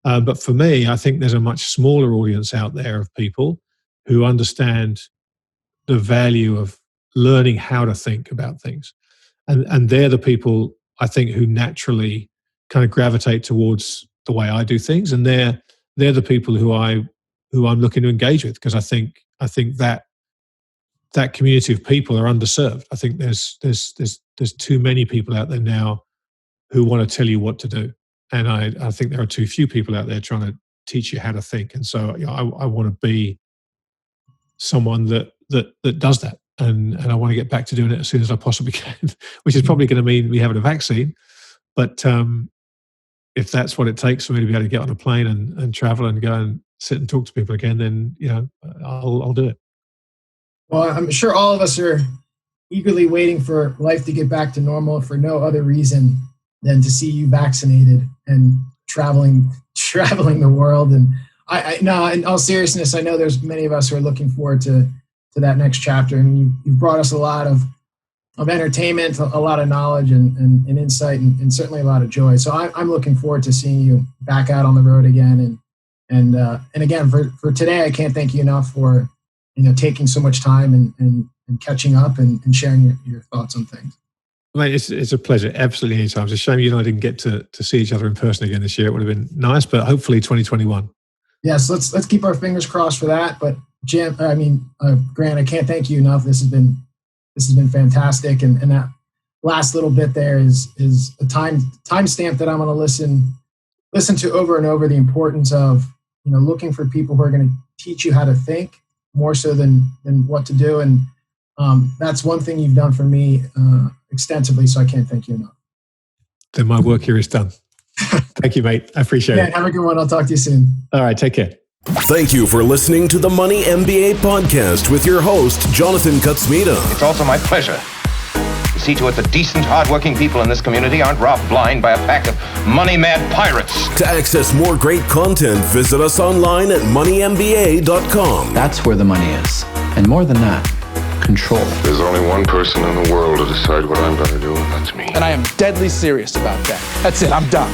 But for me, I think there's a much smaller audience out there of people who understand the value of learning how to think about things, and they're the people I think who naturally kind of gravitate towards the way I do things, and they're the people who I'm looking to engage with, because I think that community of people are underserved. I think there's too many people out there now who want to tell you what to do, and I think there are too few people out there trying to teach you how to think. And so I want to be someone that does that, and I want to get back to doing it as soon as I possibly can, which is probably going to mean we having a vaccine. But if that's what it takes for me to be able to get on a plane and travel and go and sit and talk to people again, then I'll do it. Well, I'm sure all of us are eagerly waiting for life to get back to normal for no other reason than to see you vaccinated and traveling the world. And I no, in all seriousness, I know there's many of us who are looking forward to that next chapter. And you've brought us a lot of entertainment, a lot of knowledge and insight, and certainly a lot of joy. So I'm looking forward to seeing you back out on the road again. And again, for today, I can't thank you enough for taking so much time and catching up and sharing your thoughts on things. Mate, it's a pleasure. Absolutely, anytime. It's a shame you and I didn't get to see each other in person again this year. It would have been nice, but hopefully 2021. Yes, let's keep our fingers crossed for that. But Grant, I can't thank you enough. This has been fantastic, and that last little bit there is a timestamp that I'm going to listen to over and over. The importance of looking for people who are going to teach you how to think more so than what to do, and that's one thing you've done for me extensively. So I can't thank you enough. Then my work here is done. Thank you, mate. I appreciate it. Have a good one. I'll talk to you soon. All right, take care. Thank you for listening to the Money MBA podcast with your host, Jonathan Kutsmita. It's also my pleasure. See to it that decent, hard-working people in this community aren't robbed blind by a pack of money-mad pirates. To access more great content, visit us online at moneymba.com. That's where the money is. And more than that, control. There's only one person in the world to decide what I'm going to do, and that's me. And I am deadly serious about that. That's it, I'm done.